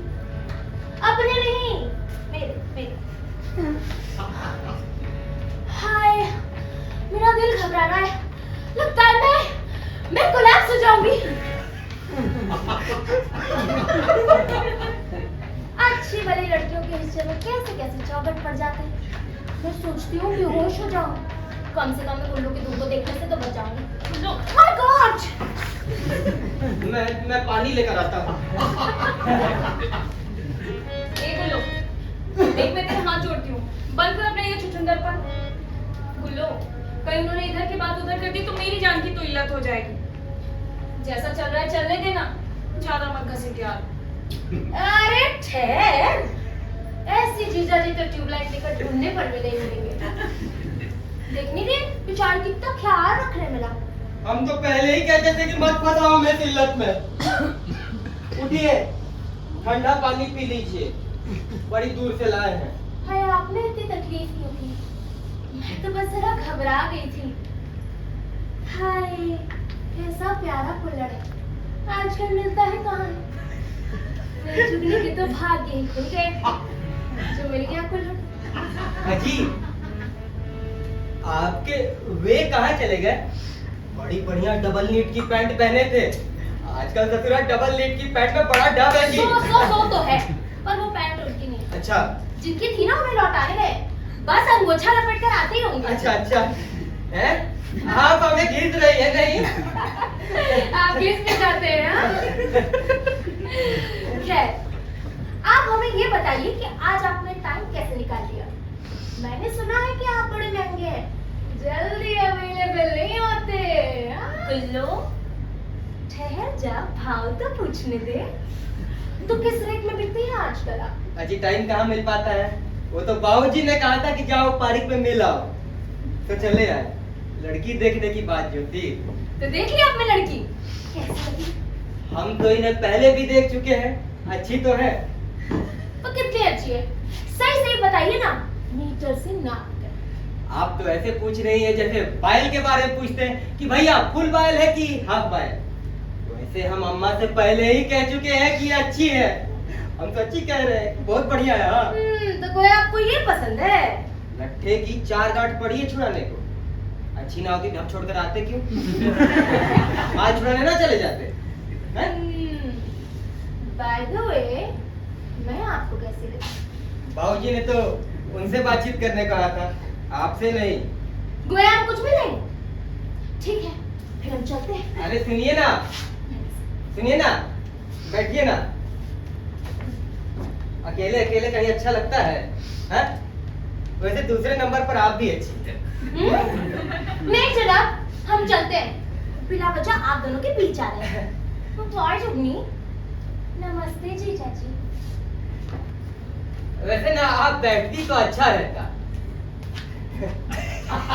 अपने नहीं, मेरे। हाय, मेरा दिल घबरा रहा है। लगता है मैं कोलैप्स हो जाऊंगी। अच्छी भली लड़कियों के हिस्से में कैसे कैसे चौखट पड़ जाते हैं। मैं सोचती हूँ कि होश हो जाऊं, कम से कम मैं गुल्लू की धूप को देखने से तो बच जाऊंगी। My God! मैं पानी लेकर आता हूँ। ए गुल्लो, देख मैं तेरे हाथ जोड़ती हूँ, बंद कर अपना ये छुछुंदरपन। गुल्लो, कहीं उन्होंने इधर की बात उधर कर दी तो मेरी जान की तो इल्लत हो जाएगी। जैसा चल रहा है चलने देना, ज्यादा मत घसीट यार। अरे ठहर, ऐसी जीजा जी तो ट्यूबलाइट लेकर ढूंढने पर भी नहीं मिलेंगे। देखनी दे, बेचारे कितना ख्याल रख रहे मेरा। हम तो पहले ही कहते थे कि मत फंसाओ मैं इल्लत में। उठिए, ठंडा पानी पी लीजिए, बड़ी दूर से लाए हैं। हाय, आपने इतनी तकलीफ क्यों की? मैं तो बस जरा घबरा गई थी। हाय, कैसा प्यारा कुल्हड़ है, आजकल मिलता है कहाँ? मेरी चुगली के तो भाग्य ही खुल गए जो मिल गया कुल्हड़। अजी, आपके वे कहाँ चले गए? बड़ी बढ़िया डबल नीट की पैंट पहने थे। आजकल ससुरा डबल नीट की पैंट में बड़ा डब है जी। सो तो है, पर वो पैंट उनकी नहीं। अच्छा, जिनकी थी ना उन्हें लौटाने गए, बस अंगोछा लपेट कर आते ही होंगे। अच्छा अच्छा है, आप हमें खींच रही है नहीं? आप किस में जाते हैं हाँ? खैर, आप हमें ये बताइए कि आज आपने टाइम कैसे निकाल लिया? मैंने सुना है कि आप बड़े महंगे हैं, जल्दी अवेलेबल नहीं होते। कुल्लो, ठहर जा, भाव तो पूछने दे। तो किस रेट में बिकती है आजकल आप? अजी टाइम कहाँ मिल पाता है, वो तो बाबूजी ने कहा था कि जाओ पार्क में मिल आओ, तो चले आए। लड़की देखने की बात जो थी, तो देख लिया आपने लड़की, कैसी लगी? हम तो इन्हें पहले भी देख चुके हैं, अच्छी तो है। तो कितनी अच्छी है, सही सही बताइए ना, मीटर से नाप कर। आप तो ऐसे पूछ रही है जैसे बाइल के बारे में पूछते हैं कि भैया फुल बाइल है कि हाफ बाइल। वैसे हम अम्मा से पहले ही कह चुके हैं कि अच्छी है, हम सच्ची कह रहे हैं, बहुत बढ़िया है। हाँ तो कोई आपको ये पसंद है? लट्ठे की 4 गांठ पड़ी है छुड़ाने को, अच्छी ना होती ढप छोड़कर आते क्यों? आज छुड़ाने ना चले जाते हैं? बाय द वे, मैं आपको कैसी लगी? बाबूजी ने तो उनसे बातचीत करने कहा था, आपसे नहीं। गोया आप कुछ भी नहीं? ठीक है, फिर हम चलते हैं। अरे सुनिए ना, सुनिए ना, बैठिए ना। अकेले अकेले कहीं अच्छा लगता है, हाँ? वैसे दूसरे नंबर पर आप भी अच्छी हैं। नहीं जनाब, हम चलते हैं, बिना वजह आप दोनों के बीच आ रहे हैं। तो और जुगनी, नमस्ते जी चाची। वैसे ना आप बैठती तो अच्छा रहता,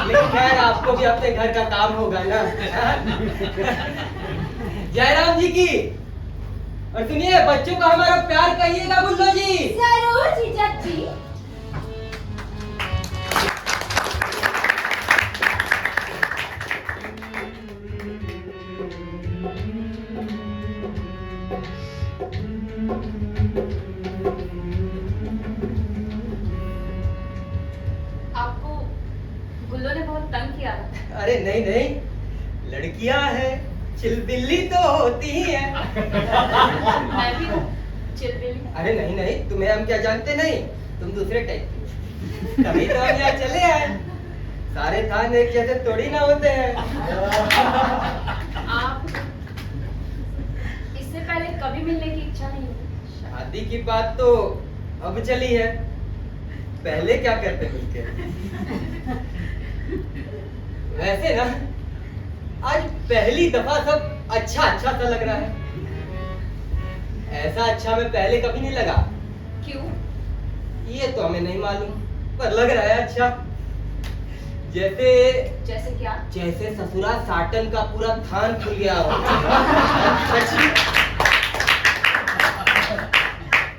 लेकिन खैर आपको भी अपने घर का काम होगा ना। जयराम जी की, और सुनिए बच्चों का हमारा प्यार कहिएगा गुल्लो जी। जरूर जी चाची। आपको गुल्लो ने बहुत तंग किया था। अरे नहीं नहीं, लड़कियां हैं, चिलबिल्ली तो होती ही है। मैं भी हूँ चिलबिली। अरे नहीं नहीं, तुम्हें हम क्या जानते नहीं, तुम दूसरे टाइप की। तभी तो हम यहाँ चले आए, सारे थान एक जैसे थोड़ी ना होते हैं। आप इससे पहले कभी मिलने की इच्छा नहीं हुई? शादी की बात तो अब चली है, पहले क्या करते मिलके। वैसे ना आज पहली दफा सब अच्छा अच्छा सा लग रहा है, ऐसा अच्छा मैं पहले कभी नहीं लगा। क्यों? ये तो हमें नहीं मालूम, पर लग रहा है अच्छा। जैसे जैसे क्या? जैसे ससुरा साटन का पूरा थान खुल गया हो। सच्ची,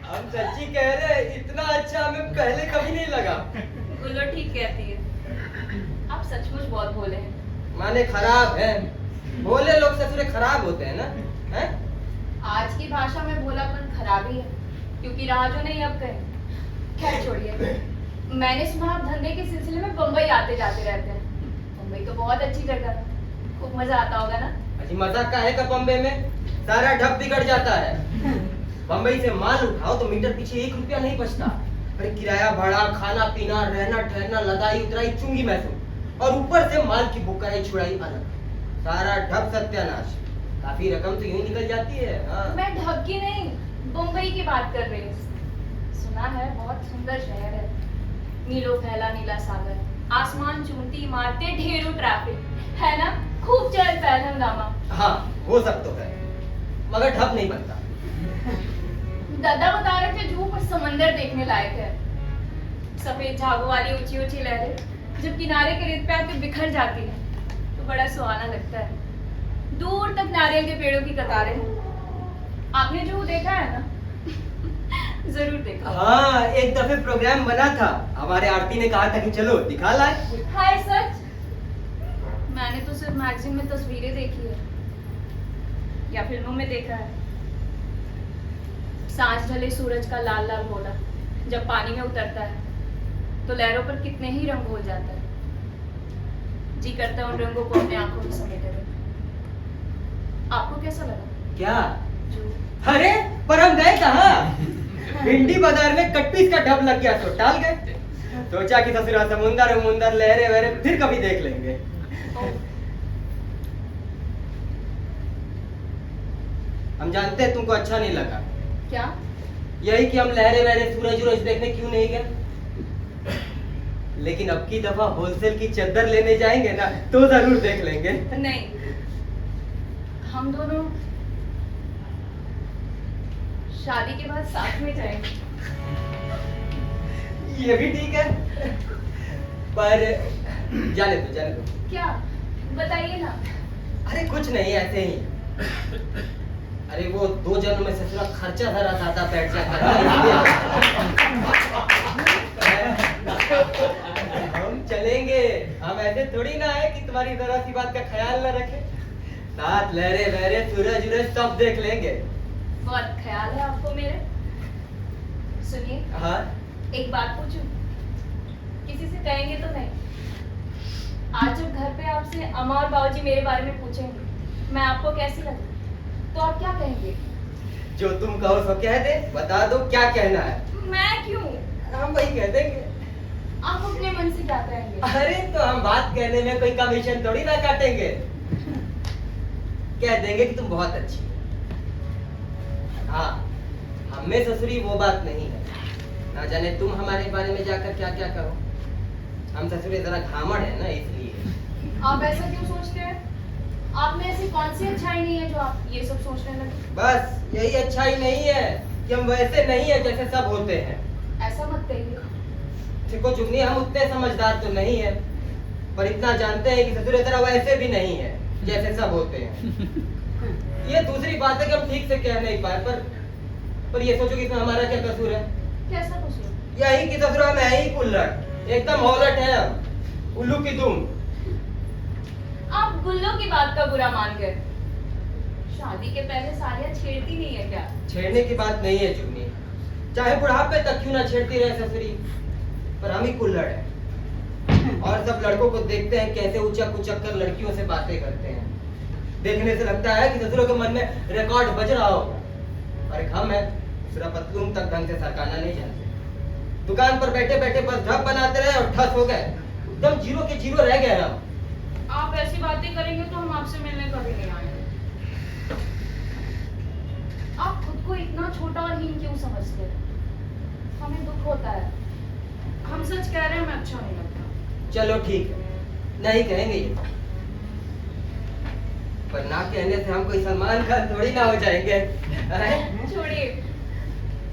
हम सच्ची कह रहे हैं, इतना अच्छा हमें पहले कभी नहीं लगा। गुल्लो ठीक कहती है, आप सचमुच बहुत भोले हैं। माने खराब है, भोले लोग ससुरे खराब होते हैं ना, हैं? आज की भाषा में भोलापन खराबी है, क्योंकि राजू नहीं अब कहे। खैर छोड़िए, मैंने सुना आप धंधे के सिलसिले में बम्बई आते जाते रहते हैं। बम्बई तो बहुत अच्छी जगह है, खूब मजा आता होगा ना? अजी मजाक का है का बम्बई में, सारा ढप बिगड़ जाता है। बम्बई से माल उठाओ तो मीटर पीछे 1 रुपया नहीं बचता। अरे किराया भाड़ा, खाना पीना, रहना ठहरना, लदाई उतराई, चुंगी मैसूर, और ऊपर से माल की बुकाई छुड़ाई अलग, सारा ढप सत्यानाश। काफी रकम तो यूं ही निकल जाती है। हाँ। मैं ढब की नहीं, बम्बई की बात कर रही हूँ। सुना है बहुत सुंदर शहर है, नीलो फैला नीला सागर, आसमान चूमती इमारतें, ढेरों ट्रैफिक है ना, खूब चहल पहल हंगामा। हाँ वो सब तो है, मगर ढप नहीं बनता। दादा बता रहे थे जूहू पर समंदर देखने लायक है, सफेद झागों वाली ऊंची ऊंची लहरें जब किनारे के रेत पे आके बिखर जाती है तो बड़ा सुहाना लगता है। दूर तक नारियल के पेड़ों की कतारें हैं। आपने जूहू देखा है ना? जरूर देखा। हाँ एक दफे प्रोग्राम बना था, हमारे आरती ने कहा था कि चलो दिखा लाए। हाय सच, मैंने तो सिर्फ मैगजीन में तस्वीरें देखी है या फिल्मों में देखा है। सांझ ढले सूरज का लाल लाल गोला जब पानी में उतरता है तो लहरों पर कितने ही रंग हो जाता है। जी करता है उन रंगों को अपने आंखों में समेटे रहे। आपको कैसा लगा? क्या? जो अरे पर हम गए कहाँ? भिंडी बाजार में कट्टीस का ढप लग गया तो टाल गए। सोचा कि ससुरा समुंदर वमुंदर लहरे वहरे फिर कभी देख लेंगे। हम जानते हैं तुमको अच्छा नहीं लगा, क्या? यही कि हम लहरे वहरे सूरज वूरज देखने क्यों नहीं गए, लेकिन अब की दफा होलसेल की चद्दर लेने जाएंगे ना तो जरूर देख लेंगे। नहीं, हम दोनों शादी के बाद साथ में जाएंगे। ये भी ठीक है, पर जाने दो। क्या? बताइए ना। अरे कुछ नहीं, ऐसे ही। अरे वो 2 जन्म में ससुरा खर्चा धरा था बैठ जाता हम चलेंगे, हम ऐसे थोड़ी ना है कि तुम्हारी जरा सी बात का ख्याल न रखें। साथ लहरे बहरे सूरज उरज सब देख लेंगे। बहुत ख्याल है आपको मेरे। सुनिए, हाँ एक बात पूछूं? किसी से कहेंगे तो नहीं? आज जब घर पे आपसे अम्मा और बाबूजी मेरे बारे में पूछेंगे मैं आपको कैसी लगूं, तो आप क्या कहेंगे? जो तुम कहो सो कह दे, बता दो क्या कहना है। मैं क्यों? हम वही कह देंगे। आप अपने मन से क्या कहेंगे? अरे तो हम बात कहने में कोई कमीशन थोड़ी ना काटेंगे। कह देंगे कि तुम बहुत अच्छी हो। हाँ, हमें ससुरी वो बात नहीं है, ना जाने तुम हमारे बारे में जाकर क्या क्या कहो। हम ससुरे जरा घामड़ है ना, इसलिए। आप ऐसा क्यों सोचते हैं? आप में ऐसी कौन सी अच्छाई नहीं है जो आप ये सब सोचने लगे? बस यही अच्छाई नहीं है कि हम वैसे नहीं है जैसे सब होते हैं। ऐसा मत कहिए। देखो चुगनी, हम उतने समझदार तो नहीं है, पर इतना जानते हैं कि ससुरे तरह वैसे भी नहीं है जैसे सब होते हैं। ये दूसरी बात है कि हम ठीक से कह नहीं पाए, पर ये सोचो कि इसमें हमारा क्या कसूर है। कैसा कुछ? यही कि ससुरा में है ही कुल्लड़, एकदम हौलट है हम, उल्लू की दुम। आप गुल्लो की बात का बुरा मान गए। शादी के पहले सालियां छेड़ती नहीं है क्या? छेड़ने की बात नहीं है चुगनी, चाहे बुढ़ापे तक क्यों ना छेड़ती रहे ससुरी, पर हम ही कुल्लड़ है। और सब लड़कों को देखते हैं कैसे उचक उचक कर लड़कियों से बातें करते हैं। देखने से लगता है कि ससुरों के मन में रिकॉर्ड बज रहा होगा, पर एक हम है सिर्फ पतलून तक ढंग से सरकाना नहीं जानते। दुकान पर बैठे बैठे बस ढप बनाते रहे और ठस हो गए, एकदम जीरो के जीरो रह गए हम। आप ऐसी बातें करेंगे तो हम आपसे मिलने कभी नहीं आएंगे। आप खुद को इतना छोटा और हीन क्यों समझते हैं? हमें दुख होता है। हम सच कह रहे हैं, हमें अच्छा नहीं लगता। चलो ठीक है, नहीं कहेंगे ये, पर ना कहने से हम कोई सलमान खान थोड़ी ना हो जाएंगे। हैं? छोड़िए,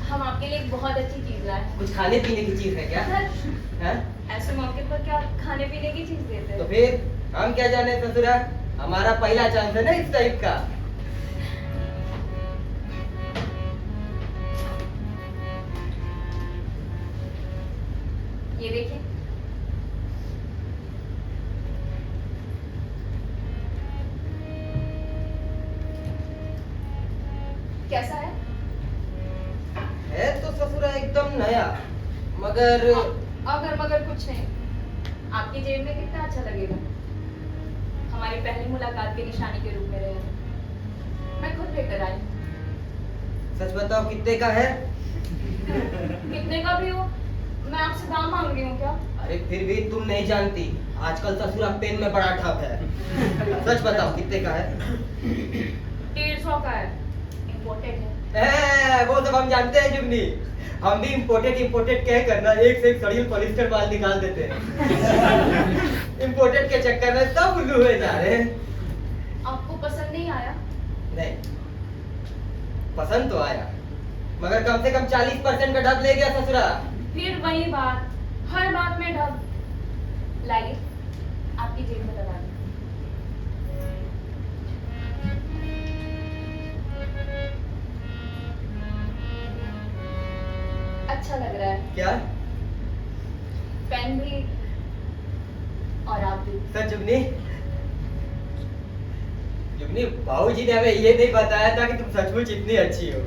हम आपके लिए एक बहुत अच्छी चीज लाए हैं। कुछ खाने पीने की चीज है क्या? हैं? ऐसे मौके पर क्या खाने पीने की चीज देते तो हैं? फिर हम क्या जाने ससुरा, हमारा पहला चांस है ना इस टाइप का। ये देखिए, कैसा है? है तो ससुरा एकदम नया, मगर अगर मगर कुछ नहीं, आपकी जेब में कितना अच्छा लगेगा। हमारी पहली मुलाकात के निशानी के रूप में रहेगा। मैं खुद लेकर आई। सच बताओ कितने का है? कितने का भी हो, मैं आपसे दाम मांग रही हूँ क्या? अरे फिर भी तुम नहीं जानती, आजकल ससुरा पेन में बड़ा ठप है। सच बताओ कितने का है? 150 का है, इम्पोर्टेड है। वो सब हम जानते हैं जुगनी, हम भी इम्पोर्टेड कह करना एक से एक सड़ियल पॉलिस्टर माल निकाल देते हैं। इम्पोर्टेड के चक्कर में सब उल्लू हुए जा रहे हैं। आपको पसंद नहीं आया? नहीं, पसंद तो आया, मगर कम से कम 40% का ढप ले गया ससुरा। फिर वही बात, हर बात में ढब। लाइए, आपकी जेब में लगा दूं। अच्छा लग रहा है। क्या? पेन भी और आप भी। सच जुगनी? जुगनी, बाबूजी ने हमें ये नहीं बताया था कि तुम सचमुच इतनी अच्छी हो।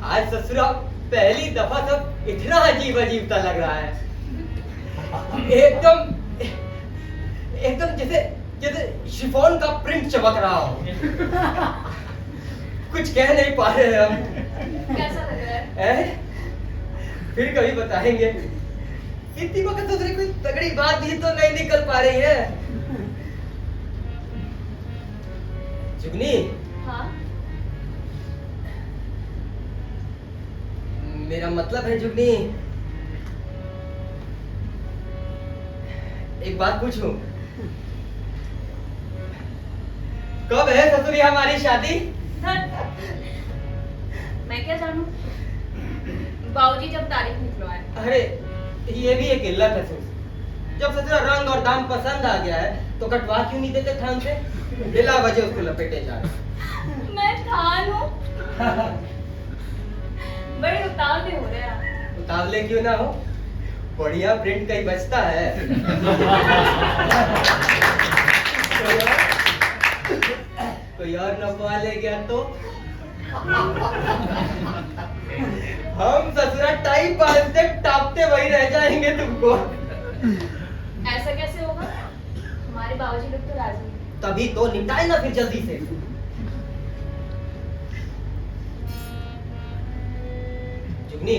आज ससुरा पहली दफा सब इतना अजीब अजीब सा लग रहा है। एकदम एकदम जैसे जैसे शिफॉन का प्रिंट चमक रहा हो। कुछ कह नहीं पा रहे हम। कैसा लग रहा है? फिर कभी बताएंगे। इतनी वक्त दूसरी कोई तगड़ी बात भी तो नहीं निकल पा रही है। जुगनी, हाँ मेरा मतलब है जुगनी, एक बात पूछूं? कब है ससुरी हमारी शादी? मैं क्या जानूं? बाबूजी जब तारीख निकलवाए। अरे ये भी एक इल्लत है ससुर। जब ससुरा रंग और दाम पसंद आ गया है तो कटवा क्यों नहीं देते थान से? बिला वजह उसको लपेटे जा रहे। मैं थान हूँ। बड़े उतावले हो रहे हैं आप। उतावले क्यों ना हो, बढ़िया प्रिंट कहीं बचता है। कोई और नपवा ले गया तो हम ससुरा टाई बांधते टापते वही रह जाएंगे तुमको। ऐसा कैसे होगा? हमारे बाबूजी लोग तो राजी हैं। तभी तो निपटाए ना फिर जल्दी से। जुगनी,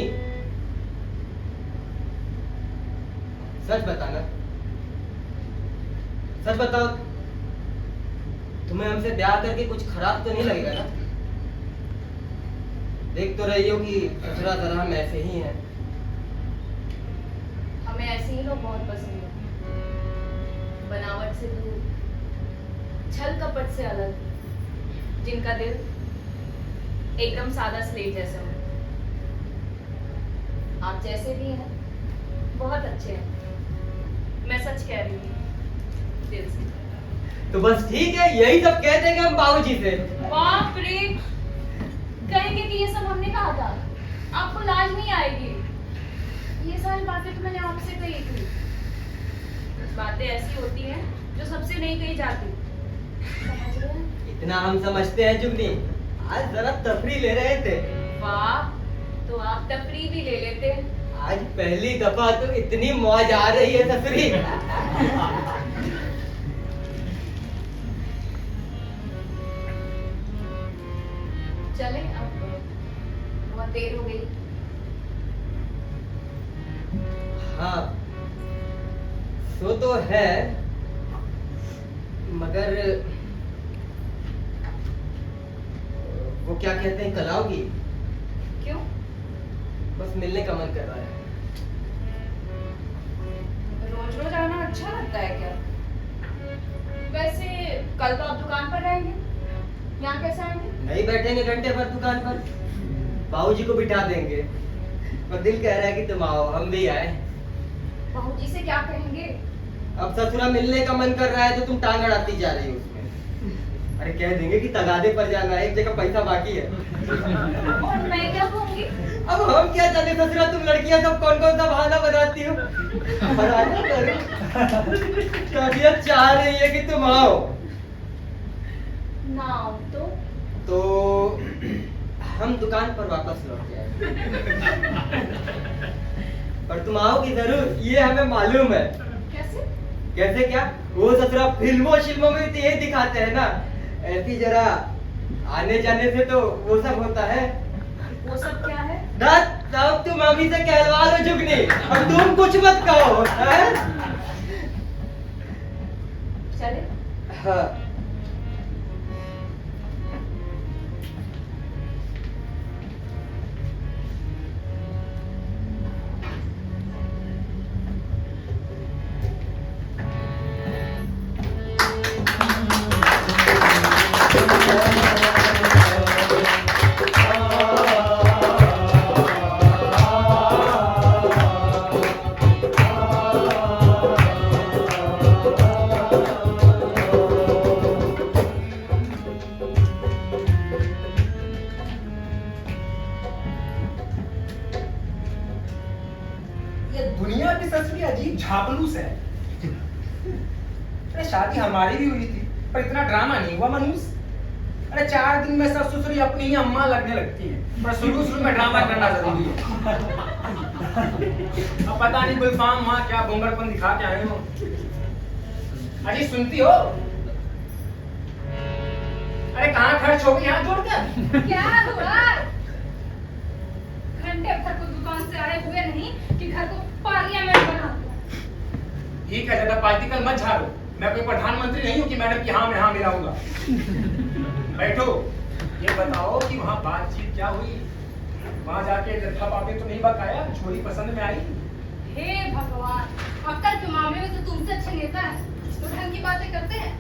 सच बताना, सच बताओ, तुम्हें हमसे ब्याह करके कुछ खराब तो नहीं लगेगा ना? देख तो रही हो कि ससुरा जरा हम ऐसे ही हैं। हमें ऐसे ही लोग बहुत पसंद है, बनावट से दूर, छल कपट से अलग, जिनका दिल एकदम सादा स्लेट जैसा हो। आप जैसे भी हैं बहुत अच्छे हैं, मैं सच कह रही हूँ दिल से। तो बस ठीक है, यही सब कह देंगे हम बाबूजी से। बाप रे, कहेंगे कि ये सब हमने कहा था, आपको लाज नहीं आएगी। ये सारी बातें तो मैंने आपसे कही थी। कुछ बातें ऐसी होती हैं जो सबसे नहीं कही जाती, समझ रहे हैं? इतना हम समझते हैं जुगनी, आज जरा तफरी ले रहे थे। वाह, तो आप तफरी भी ले लेते। आज पहली दफा तो इतनी मौज आ रही है ससुरी। चले अब, बहुत देर हो गई। हाँ, सो तो है, मगर वो क्या कहते हैं, कल आओगी? क्यों? बस मिलने का मन कर रहा है। रोज रोज आना अच्छा लगता है क्या? वैसे कल तो आप दुकान पर रहेंगे, यहाँ कैसे आएंगे? नहीं बैठेंगे घंटे भर दुकान पर, बाबूजी को बिठा देंगे। और दिल कह रहा है कि तुम आओ, हम भी आए। बाबूजी से क्या कहेंगे? अब ससुरा मिलने का मन कर रहा है तो तुम टांग अड़ाती जा रही हो उसमें। अरे कह देंगे कि तगादे पर जाना है, एक जगह पैसा बाकी है। और मैं क्या कहूँगी? अब हम क्या जाने ससुरा, तुम लड़कियां सब कौन कौन सा बहाना बनाती हो। बहाना करो। तबीयत चाह रही है कि तुम आओ। ना आओ तो हम दुकान पर वापस लौट जाएंगे। और तुम आओगी जरूर, ये हमें मालूम है। कैसे? कैसे क्या? वो ससुरा फिल्मों शिल्मों में तो यही दिखाते हैं ना, ऐसी जरा आने जाने से तो वो सब होता है। वो सब क्या है? तब तुम मम्मी से कहलवा लो जुगनी, और तुम कुछ मत कहो। हैं? चले? हाँ। ये दुनिया की ससुरी अजीब झापलूस है। अरे शादी हमारी भी हुई थी, पर इतना ड्रामा नहीं हुआ मनूस। अरे 4 दिन में सब ससुरी अपनी ही अम्मा लगने लगती है, पर शुरू शुरू में ड्रामा करना जरूरी है। अब पता नहीं गुलफाम वहाँ क्या बोंगरपन दिखा के आए हो। अजी सुनती हो? अरे कहाँ खर्च हो गई हाथ जोड़ कर? क्या हुआ? आए हुए नहीं कि घर को पार्लियामेंट बना दो। ठीक है, ज्यादा पॉलिटिकल मत झाड़ो। मैं कोई प्रधानमंत्री नहीं हूँ कि मैडम की हाँ में हाँ मिलाऊंगा। बैठो, ये बताओ कि वहाँ बातचीत क्या हुई? वहाँ जाके लट्ठा पापी तो नहीं बकाया? छोरी पसंद में आई? हे भगवान, अक्कल के मामले में तो तुमसे अच्छे नेता है, तो ढंग की बातें करते हैं।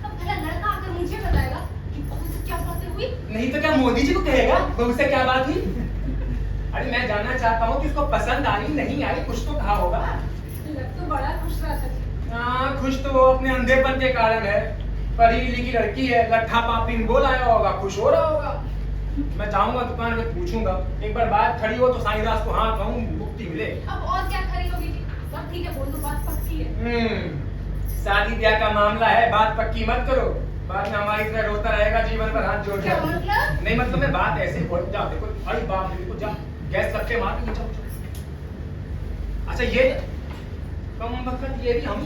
अब भला लड़का आकर मुझे बताएगा कि बहू से क्या बातें हुई? नहीं तो क्या मोदी जी को कहेगा बहू से क्या बात हुई? अरे मैं जानना चाहता हूँ कि उसको पसंद आई नहीं आई, कुछ तो कहा होगा। लग तो बड़ा खुश रहा था जी। हाँ, खुश तो वो अपने अंधेपन के कारण है। पढ़ी लिखी लड़की है, लट्ठा पापी बोल आया होगा, खुश हो रहा होगा। मैं जाऊंगा दुकान में, पूछूंगा। एक बार बात खड़ी हो तो साईदास को हाँ कहूँ, मुक्ति मिले। अब और क्या खड़ी होगी जी? सब ठीक है, बोल दो, बात पक्की है। शादी ब्याह का मामला है, बात पक्की मत करो। बाद में हमारी तरह रोता रहेगा जीवन भर हाथ जोड़ के। क्या मतलब? नहीं मतलब मैं बात ऐसे ही बोल जाओ। देखो, अरे बाप रे, देखो जा गैस रख के मार के जाओ। अच्छा ये कम वक्त ये भी हम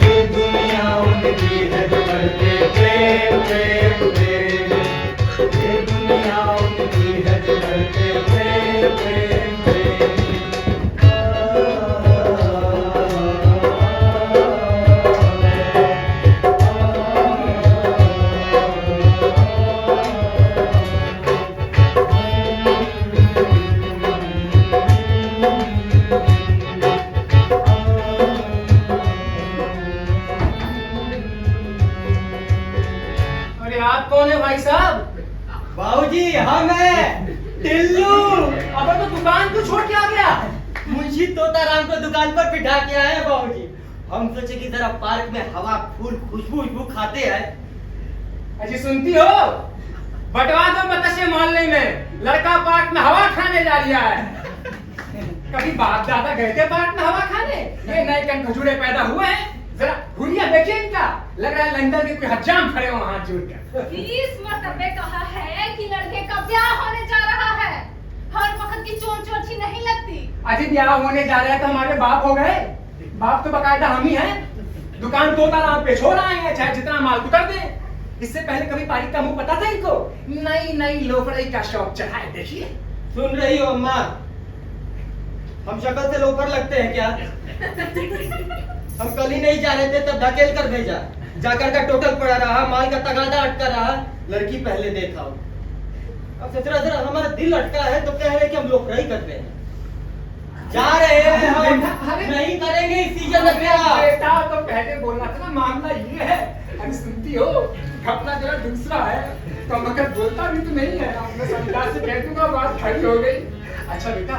ये दुनिया उनकी है जो करते प्रेम प्रेम प्रेम। ये दुनिया उनकी है जो करते प्रेम प्रेम प्रेम। अरे आप कौन है भाई साहब? बाबूजी हम हैं टिल्लू। अब तो दुकान को छोड़ के आ गया। मुंशी तोताराम को दुकान पर बिठा के आए हैं बाबूजी। हम सोचे कि जरा पार्क में हवा फूल खुशबू खाते हैं। अजी सुनती हो? बंटवा दो बताशे मोहल्ले में, लड़का पार्क में हवा खाने जा रहा है। कभी बाप दादा गए थे पार्क में हवा खाने? ये नए कन खजूरे पैदा हुए हैं। जरा हुलिया देखिए इनका, लग रहा है लंदन के कोई हज्जाम खड़े हो हाथ जोड़कर। 20 मरतबे कहा है कि लड़के का ब्याह होने जा रहा है। हर वक्त की चोर चोरची नहीं लगती। अजी ब्याह होने जा रहा है तो हमारे बाप हो गए। बाप तो बकायदा हम ही हैं। दुकान तोताराम पे छोड़ आए हैं, चाहे जितना माल उतर दे। इससे पहले कभी पारिक का मुंह पता था इनको? नई लोफड़ई का शौक चढ़ा है, देखिए। सुन रही हो अम्मा? हम शक्ल से लोफर लगते हैं क्या? हम कल ही नहीं जा रहे थे तब धकेल कर भेजा। जाकर का टोटल पड़ा रहा, माल का तगादा अटका रहा, लड़की पहले देखा हो। अब सचरा जरा हमारा दिल अटका है तो कह रहे कि हम लोफराई करते हैं। जा रहे हैं हम, नहीं करेंगे इस सीजन में ब्याह। बेटा तो पहले बोलना था ना, मामला ये है। अरे सुनती हो, घपला जरा दूसरा है। तो मगर बोलता भी तो नहीं है। मैं संविदा से कह दूंगा, बात खड़ी हो गई। अच्छा बेटा,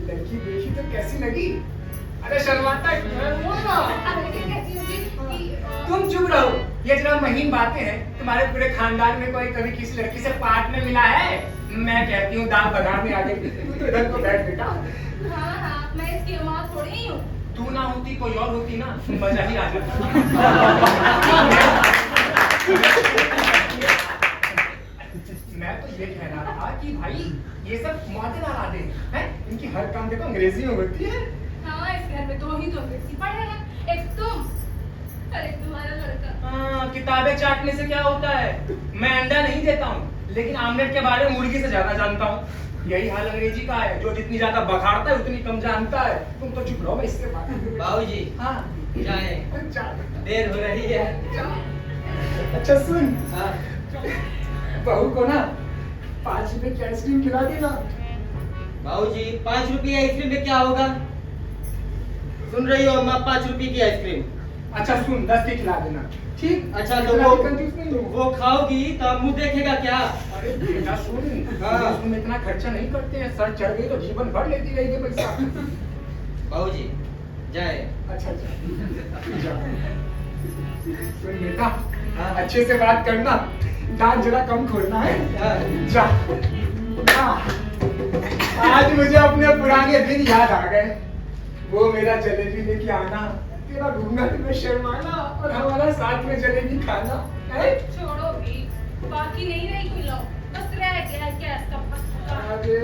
लड़की देखी तो कैसी लगी? अरे शर्माता है, बोलना। अरे क्या कहती हूँ जी कि तुम चुप रहो, ये जरा महीन बातें हैं। तुम्हारे पूरे खानदान में कोई कभी किसी लड़की से पार्ट में मिला है? मैं कहती हूँ दाल बघार में आ गई। तू तो इधर को बैठ बेटा। हाँ, मैं इसकी माँ थोड़ी ही हूँ। तू ना होती कोई और होती ना, मजा ही आ जाता। मैं तो ये कह रहा था कि भाई ये सब मौतेदार आदे हैं, इनकी हर काम देखो अंग्रेजी में होती है। हाँ, इस घर में दो ही तो अंग्रेजी पढ़े हैं, एक तुम और एक तुम्हारा लड़का। हाँ, किताबें चाटने से क्या होता है? मैं अंडा नहीं देता हूँ, लेकिन आमलेट के बारे में मुर्गी से ज्यादा जानता हूँ। यही हाल अंग्रेजी का है, जो जितनी ज्यादा बखाड़ता है उतनी कम जानता है। तुम तो चुप रहो, मैं इससे बात। बाबूजी हाँ जाएं, जा। देर हो रही है। अच्छा सुन, हाँ। बहू को ना 5 रुपए की आइसक्रीम खिला देना। बाबूजी 5 रुपये आइसक्रीम में क्या होगा? सुन रही हो अम्मा? 5 रुपए की आइसक्रीम। अच्छा सुन, 10 की खिला देना, ठीक? अच्छा तो इतना वो भी कंजूस नहीं हूँ। वो खाओगी तो मुंह देखेगा क्या? अरे बेटा सुन, हाँ। उसमें इतना खर्चा नहीं करते हैं। सर चढ़ गई तो जीवन भर लेती रहेगी पैसा। बाबूजी जाए। अच्छा जा। सुन बेटा, हाँ। अच्छे से बात करना, दांत जरा कम खोलना है। हाँ। जा। आज मुझे अपने पुराने दिन याद आ गए। वो मेरा जलेबी लेके आना, तेरा घूंघट में शर्माना और हमारा साथ में जलेबी खाना है। छोड़ो भी, बाकी नहीं रही कोई लोग, बस रह गया गैस का पक्का। अरे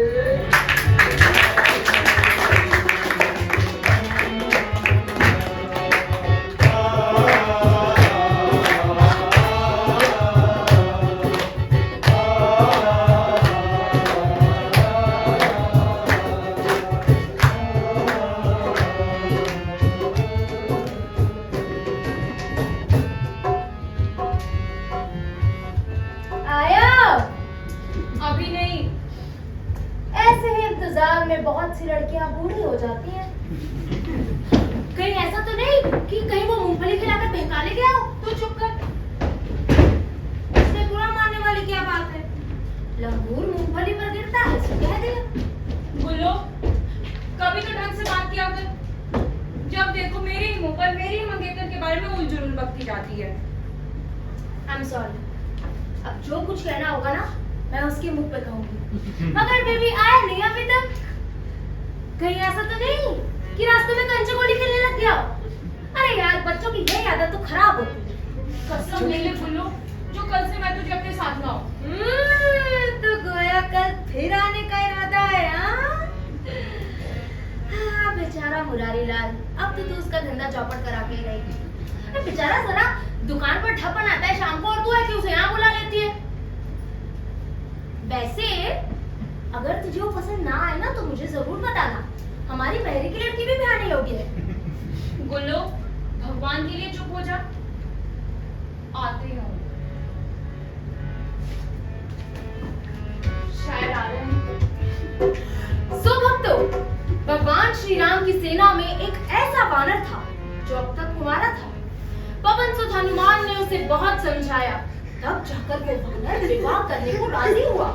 बहुत सी लड़कियां बूढ़ी हो जाती हैं। कहीं ऐसा तो नहीं कि कहीं वो मूंगफली खिलाकर बहका ले गया हो? तू चुप कर। इसमें बुरा मानने वाली क्या बात है? लंगूर मूंगफली पर गिरता है, सो कह दिया। गुल्लो, कभी तो ढंग से बात किया कर। जब देखो मेरे ही मुंह पर मेरी ही मंगेतर के बारे में उलझुल बकती जाती है। I'm sorry. अब जो कुछ कहना होगा ना, मैं उसके मुंह पे कहूंगी। मगर बेबी आया नहीं अभी तक। कहीं ऐसा तो नहीं कि रास्ते में कंचे गोली खेलने लग गया हो? अरे यार, बच्चों की यही आदत तो खराब होती है। कसम ले ले गुल्लो, जो कल से मैं तुझे अपने साथ ना हूँ। तो गोया कल फिर आने का इरादा है, हाँ? हाँ, बेचारा मुरारी लाल, अब तो तू उसका धंधा चौपट करा के ही रहेगी। अरे बेचारा जरा दुकान पर ठप्पन आता है शाम को, और तू है कि उसे यहाँ बुला लेती है। वैसे अगर तुझे वो पसंद ना आए ना तो मुझे जरूर बताना। हमारी बहरी की लड़की भी बिहाने योग्य है। गुल्लो, भगवान के लिए चुप हो जा। आते हो, शायद आ रहे हैं। सो भक्तों, भगवान श्री राम की सेना में एक ऐसा वानर था जो अब तक कुंवारा था। पवन सुत हनुमान ने उसे बहुत समझाया, तब जाकर वो वानर विवाह करने को राजी हुआ।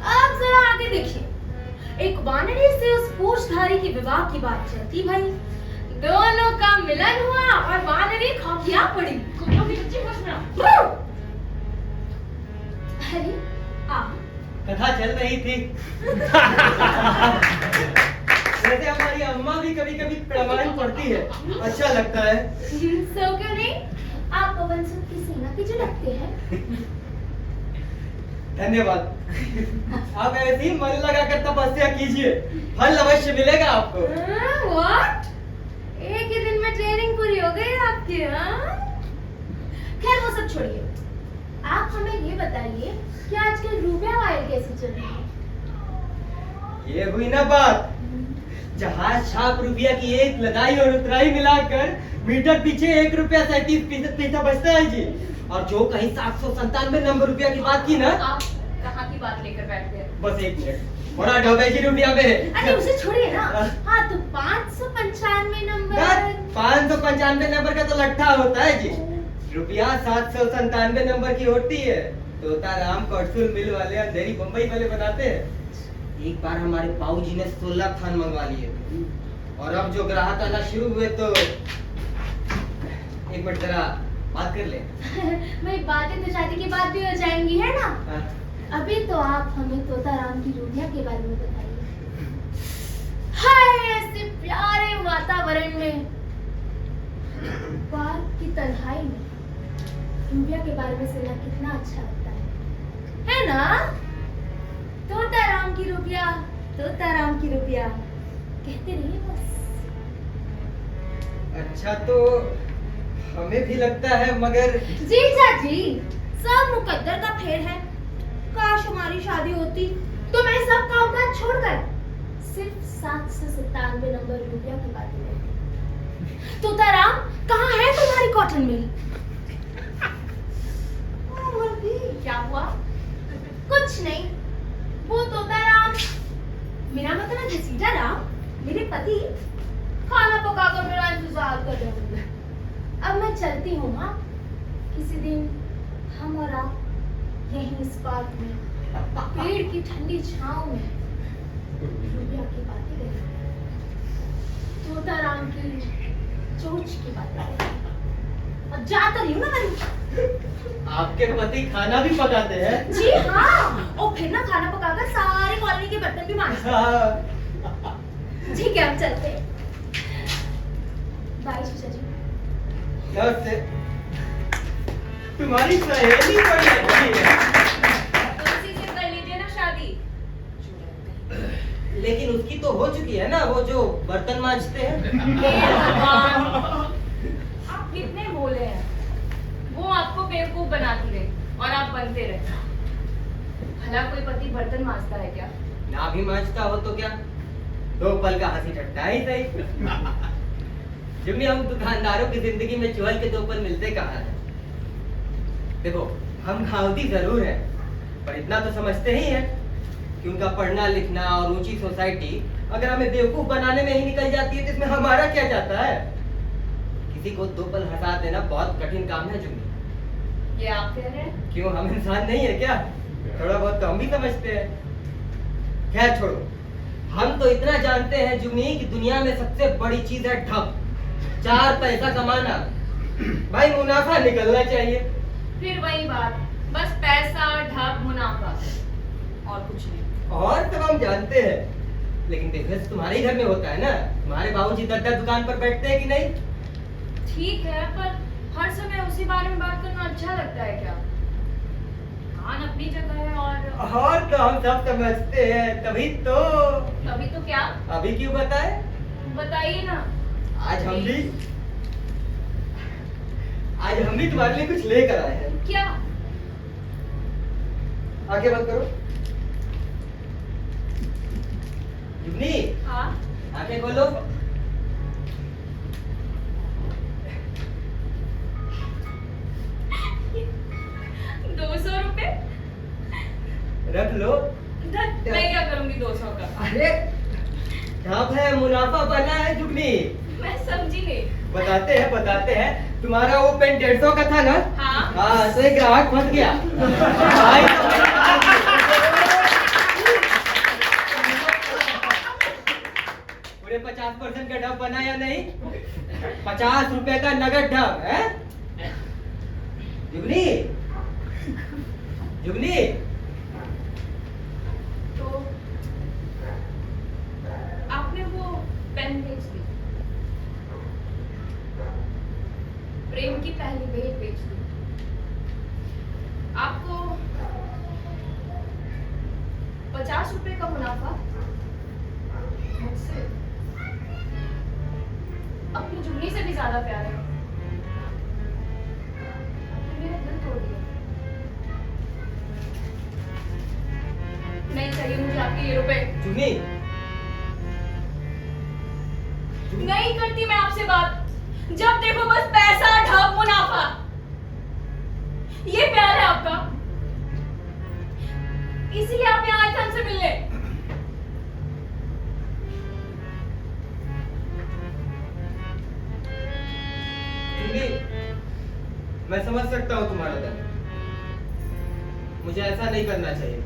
अब जरा आगे देखिए, एक वानरी से उस पूछधारी की विवाह की बात चलती भाई। दोनों का मिलन हुआ और वानरी खौफिया पड़ी। गुल्लो की सच्ची घोषणा। अरे आ, कथा चल रही थी। वैसे हमारी अम्मा भी कभी कभी प्रमाण पढ़ती है, अच्छा लगता है। सो क्यों नहीं, आप पवन सुत की सेना के जो लगते हैं। धन्यवाद। आप ऐसे ही मन लगाकर तपस्या कीजिए, फल अवश्य मिलेगा आपको। व्हाट? एक ही दिन में ट्रेनिंग पूरी हो गई आपकी, हाँ? खैर वो सब छोड़िए, आप हमें ये बताइए कि आजकल रुपया वायर कैसे चल रही है? ये हुई ना बात। जहाज छाप रुपया की एक लदाई और उतराई मिलाकर मीटर पीछे 1 रुपया 37 पैसा बचता है जी। और जो कहीं 797 नंबर रुपया की बात की ना, आप कहाँ की बात लेकर बैठ गए? बस 1 मिनट, बड़ा डबेजी रुपया में है। अरे उसे छोड़िए ना। हाँ तो 595 नंबर। 595 नंबर का तो लट्ठा होता है जी। रुपया 797 नंबर की होती है। तोताराम कटसुल मिल वाले अंधेरी बम्बई वाले बनाते हैं। एक बार हमारे पाऊ जी ने 16 थान मंगवा लिए थे, और अब जो ग्राहक आना शुरू हुए तो एक मिनट जरा बात कर ले। भाई बातें तो शादी के बाद भी हो जाएंगी, है ना? हाँ। अभी तो आप हमें तोताराम की रूबिया के बारे में बताइए। हाय, ऐसे प्यारे वातावरण में, पार्क की तन्हाई में रूबिया के बारे में सुनना कितना अच्छा लगता है ना? तोताराम की रूबिया, तोताराम की रूबिया कहते रहिए बस। अच्छा तो हमें भी लगता है, मगर जी चाची, सब मुकद्दर का फेर है। काश हमारी शादी होती तो मैं सब काम काज छोड़कर सिर्फ 797 नंबर रुपया की बात करती। तोताराम, कहाँ है तुम्हारी कॉटन मिल? क्या हुआ? कुछ नहीं, वो तोताराम, मेरा मतलब है घसीटा राम, मेरे पति खाना पकाकर मेरा इंतजार कर रहे होंगे। अब मैं चलती हूँ माँ, किसी दिन हम और आप यहीं इस पार्क में पेड़ की ठंडी छांव में रुबिया की बातें करेंगे, तोताराम की चोंच की बातें करेंगे। अब जा तो रही हूँ ना मैं। आपके पति खाना भी पकाते हैं? जी हाँ, और फिर ना खाना पकाकर सारे कॉलोनी के बर्तन भी मांजते हैं। ठीक है, हम चलते हैं। बाय जीजा जी। नमस्ते। तुम्हारी सहेली बड़ी अच्छी है। तुलसी से कर लीजिए ना शादी। लेकिन उसकी तो हो चुकी है ना, वो जो बर्तन मांजते हैं। हे भगवान, आप कितने भोले हैं। वो आपको बेवकूफ बनाती रहे और आप बनते रहे। भला कोई पति बर्तन मांजता है क्या? ना भी मांजता हो तो क्या, 2 पल का हंसी ठट्टा ही सही। जिम्मी, हम दुकानदारों की जिंदगी में चुहल के 2 पल मिलते कहाँ हैं? देखो, हम खावती जरूर हैं, पर इतना तो समझते ही हैं कि उनका पढ़ना लिखना और ऊंची सोसाइटी अगर हमें बेवकूफ बनाने में ही निकल जाती है तो इसमें हमारा क्या जाता है? किसी को 2 पल हंसा देना बहुत कठिन काम है जुगनी। ये आप कह रहे हैं? क्यों, हम इंसान नहीं है क्या? थोड़ा बहुत तो हम भी समझते हैं। खैर छोड़ो, हम तो इतना जानते हैं जुगनी कि दुनिया में सबसे बड़ी चीज है ठग। 4 पैसा कमाना, भाई मुनाफा निकलना चाहिए। फिर वही बात, बस पैसा, ढाक, मुनाफा, और कुछ नहीं। और तो हम जानते हैं, लेकिन बिजनेस तुम्हारे ही घर में होता है ना। तुम्हारे बाबूजी 10 दुकान पर बैठते हैं कि नहीं? ठीक है, पर हर समय उसी बारे में बात करना अच्छा लगता है क्या? कान अपनी जगह है और तो हम सब समझते हैं, तभी तो। अभी तो क्या? अभी क्यों बताए? बताइए ना। आज हम भी तुम्हारे लिए कुछ लेकर आए हैं। क्या? आगे बंद करो। जुगनी, हाँ? आंखें खोलो। ₹200? रख लो। मैं क्या करूंगी 200 का? अरे ढाब है, मुनाफा बना है जुगनी। मैं समझी नहीं। बताते हैं। तुम्हारा वो पेन 150 का था ना? हाँ। तो एक ग्राहक फंस गया। भाई तो मेरे पास पूरे 50% का ढब बना या नहीं? 50 रुपए का नगद ढब है। जुगनी, तो आपने वो पेन बेच दी, प्रेम की पहली भेंट बेच दी। आपको 50 रुपए का मुनाफा मुझसे, अपनी जुगनी से भी ज्यादा प्यार है। आपने मेरा दिल तोड़ दिया। नहीं चाहिए मुझे आपके ये रुपए। जुगनी, नहीं करती मैं आपसे बात। जब देखो बस पैसा, ढाब, मुनाफा, ये प्यार है आपका। इसीलिए आप यहाँ आए थे हमसे मिलने। जुगनी, मैं समझ सकता हूँ तुम्हारा दर्द। मुझे ऐसा नहीं करना चाहिए।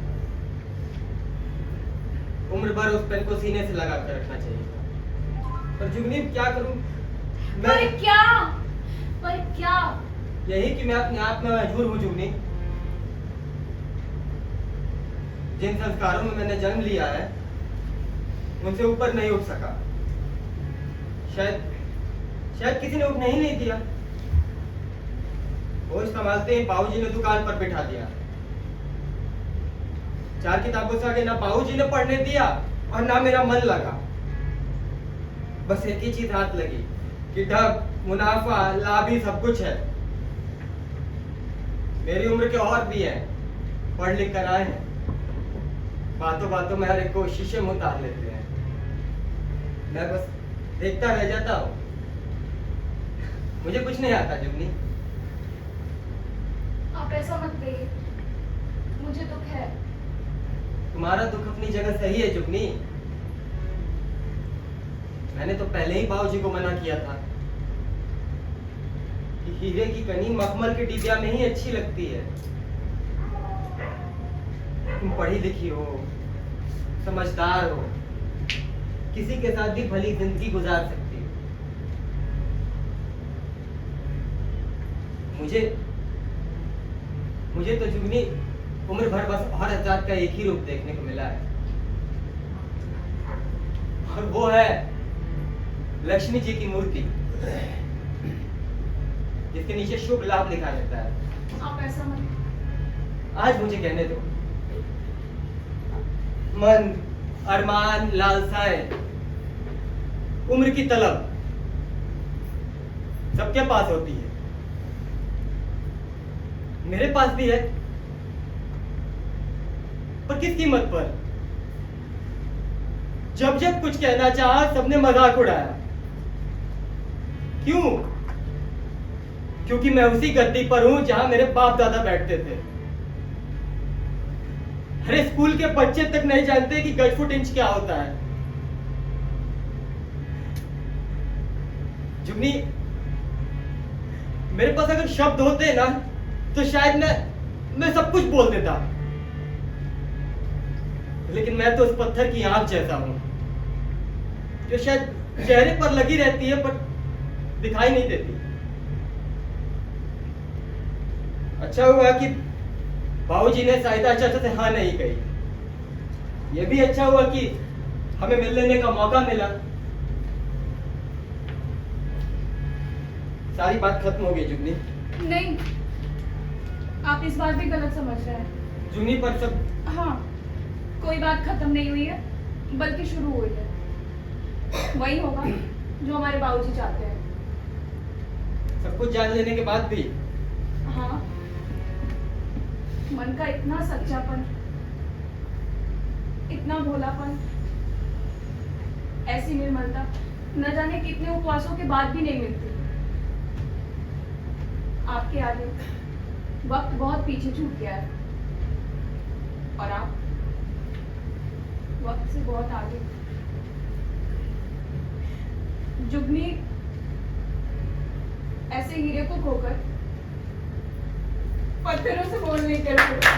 उम्र भर उस पेन को सीने से लगा कर रखना चाहिए। पर जुगनी क्या करूं मैं? पर क्या? यही कि मैं अपने आप में मजबूर हूं जुगनी। जिन संस्कारों में मैंने जन्म लिया है उनसे ऊपर नहीं उठ सका। शायद किसी ने उठने ही नहीं दिया। बोझ संभालते ही बाबूजी ने दुकान पर बिठा दिया। 4 किताबों से आगे ना बाबूजी ने पढ़ने दिया और ना मेरा मन लगा। बस एक ही चीज हाथ लगी कि ढब, मुनाफा, लाभ ही सब कुछ है। मेरी उम्र के और भी हैं, पढ़ लिख कर आए हैं। बातों बातों में हर एक को शीशे में उतार लेते हैं। मैं बस देखता रह जाता हूँ। मुझे कुछ नहीं आता जुगनी। आप ऐसा मत कहिए, मुझे दुख है। तुम्हारा दुख अपनी जगह सही है जुगनी। मैंने तो पहले ही बाबूजी को मना किया था कि हीरे की कनी मखमल के डिबिया में ही अच्छी लगती है। तुम पढ़ी लिखी हो, समझदार हो, किसी के साथ भी भली जिंदगी गुजार सकती हो। मुझे तो जुगनी उम्र भर बस औरत जात का एक ही रूप देखने को मिला है, और वो है लक्ष्मी जी की मूर्ति, जिसके नीचे शुभ लाभ लिखा रहता है। आप ऐसा मत। आज मुझे कहने दो। मन, अरमान, लालसाएं, उम्र की तलब सबके पास होती है। मेरे पास भी है, पर किस कीमत पर? जब जब कुछ कहना चाहा सबने मजाक उड़ाया। क्यों? क्योंकि मैं उसी गद्दी पर हूं जहां मेरे बाप दादा बैठते थे। अरे स्कूल के बच्चे तक नहीं जानते कि गज फुट इंच क्या होता है। जुगनी, मेरे पास अगर शब्द होते ना तो शायद मैं सब कुछ बोल देता, लेकिन मैं तो उस पत्थर की आंख जैसा हूं जो शायद चेहरे पर लगी रहती है पर दिखाई नहीं देती। अच्छा हुआ कि बाबूजी ने साहिदा चाचा से हाँ नहीं कही। ये भी अच्छा हुआ कि हमें मिल लेने का मौका मिला। सारी बात खत्म हो गई जुगनी। नहीं, आप इस बात भी गलत समझ रहे हैं। जुगनी पर सब हाँ, कोई बात खत्म नहीं हुई है, बल्कि शुरू हुई है। वही होगा जो हमारे बाबूजी चाहते हैं। सब कुछ जान लेने के बाद भी हाँ, मन का इतना सच्चापन, इतना भोलापन, ऐसी निर्मलता न जाने कितने उपवासों के बाद भी नहीं मिलती। आपके आगे वक्त बहुत पीछे छूट गया है और आप वक्त से बहुत आगे। जुगनी ऐसे हीरे को खोकर पत्थरों से मोल नहीं कर सकता।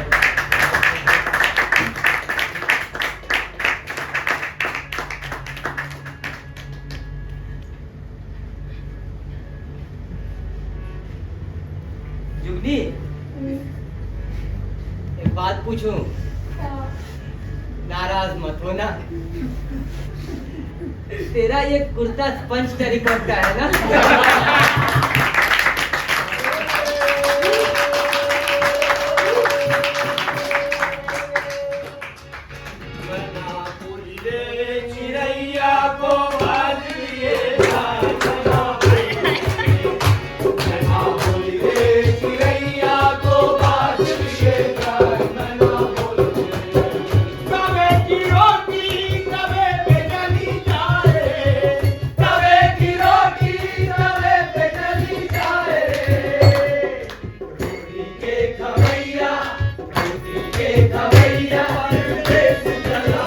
जुगनी, एक बात पूछूं? नाराज मत होना। तेरा ये कुर्ता स्पंज टेरिकॉट का है ना? चिड़ैया को बाज लिए चिड़ैया को बाज लिए तवे की रोटी तवे पे चली जाए, तवे की रोटी तवे पे चली जाए। रोटी के खवैया परदेस चला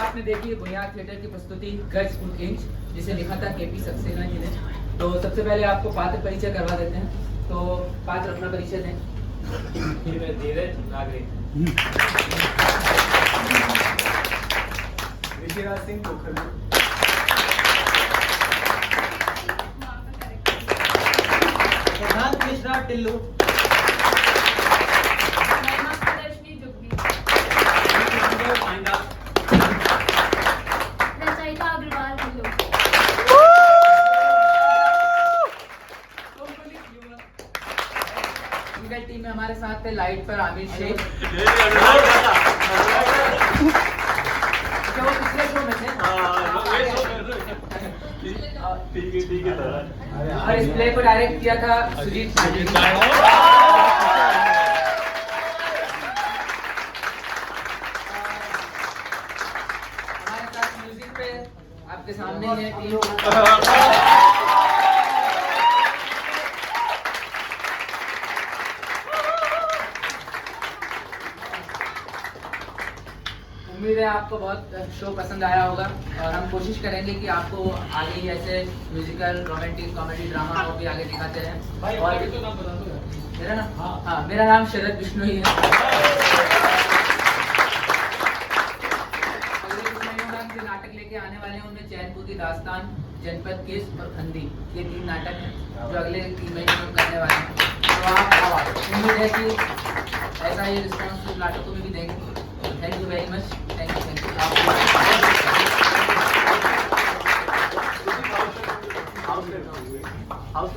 आपने देखी बुनियाद थिएटर की प्रस्तुति गज फुट इंच, जिसे लिखा था केपी सक्सेना जी ने। तो सबसे पहले आपको पात्र परिचय करवा देते हैं। तो पात्र अपना परिचय दें। मैं धीरज नागरिक ऋषिराज सिंह पोखर, सिद्धांत मिश्रा टिल्लू, थे लाइट पर आमिर शेख। अच्छा, वो पिछले शो में थे। ठीक है और इस प्ले को डायरेक्ट किया था सुजीत पांडे ने। हमारे साथ म्यूजिक पे आपके सामने ही है टीम। उम्मीद है आपको बहुत शो पसंद आया होगा और हम कोशिश करेंगे कि आपको आगे ही ऐसे म्यूजिकल रोमांटिक कॉमेडी ड्रामा को भी आगे दिखाते हैं। और मेरा नाम हाँ मेरा नाम शरद विष्णु ही है। अगले कुछ महीनों में हम जो नाटक लेके आने वाले हैं उनमें चैनपुर की दास्तान, जनपद केस और खंडी, ये 3 नाटक हैं जो अगले 3 महीनों में करने वाले हैं। तो आप उम्मीद है कि ऐसा ही रिस्पॉन्स नाटकों में भी देंगे। Thank you very much. Thank you house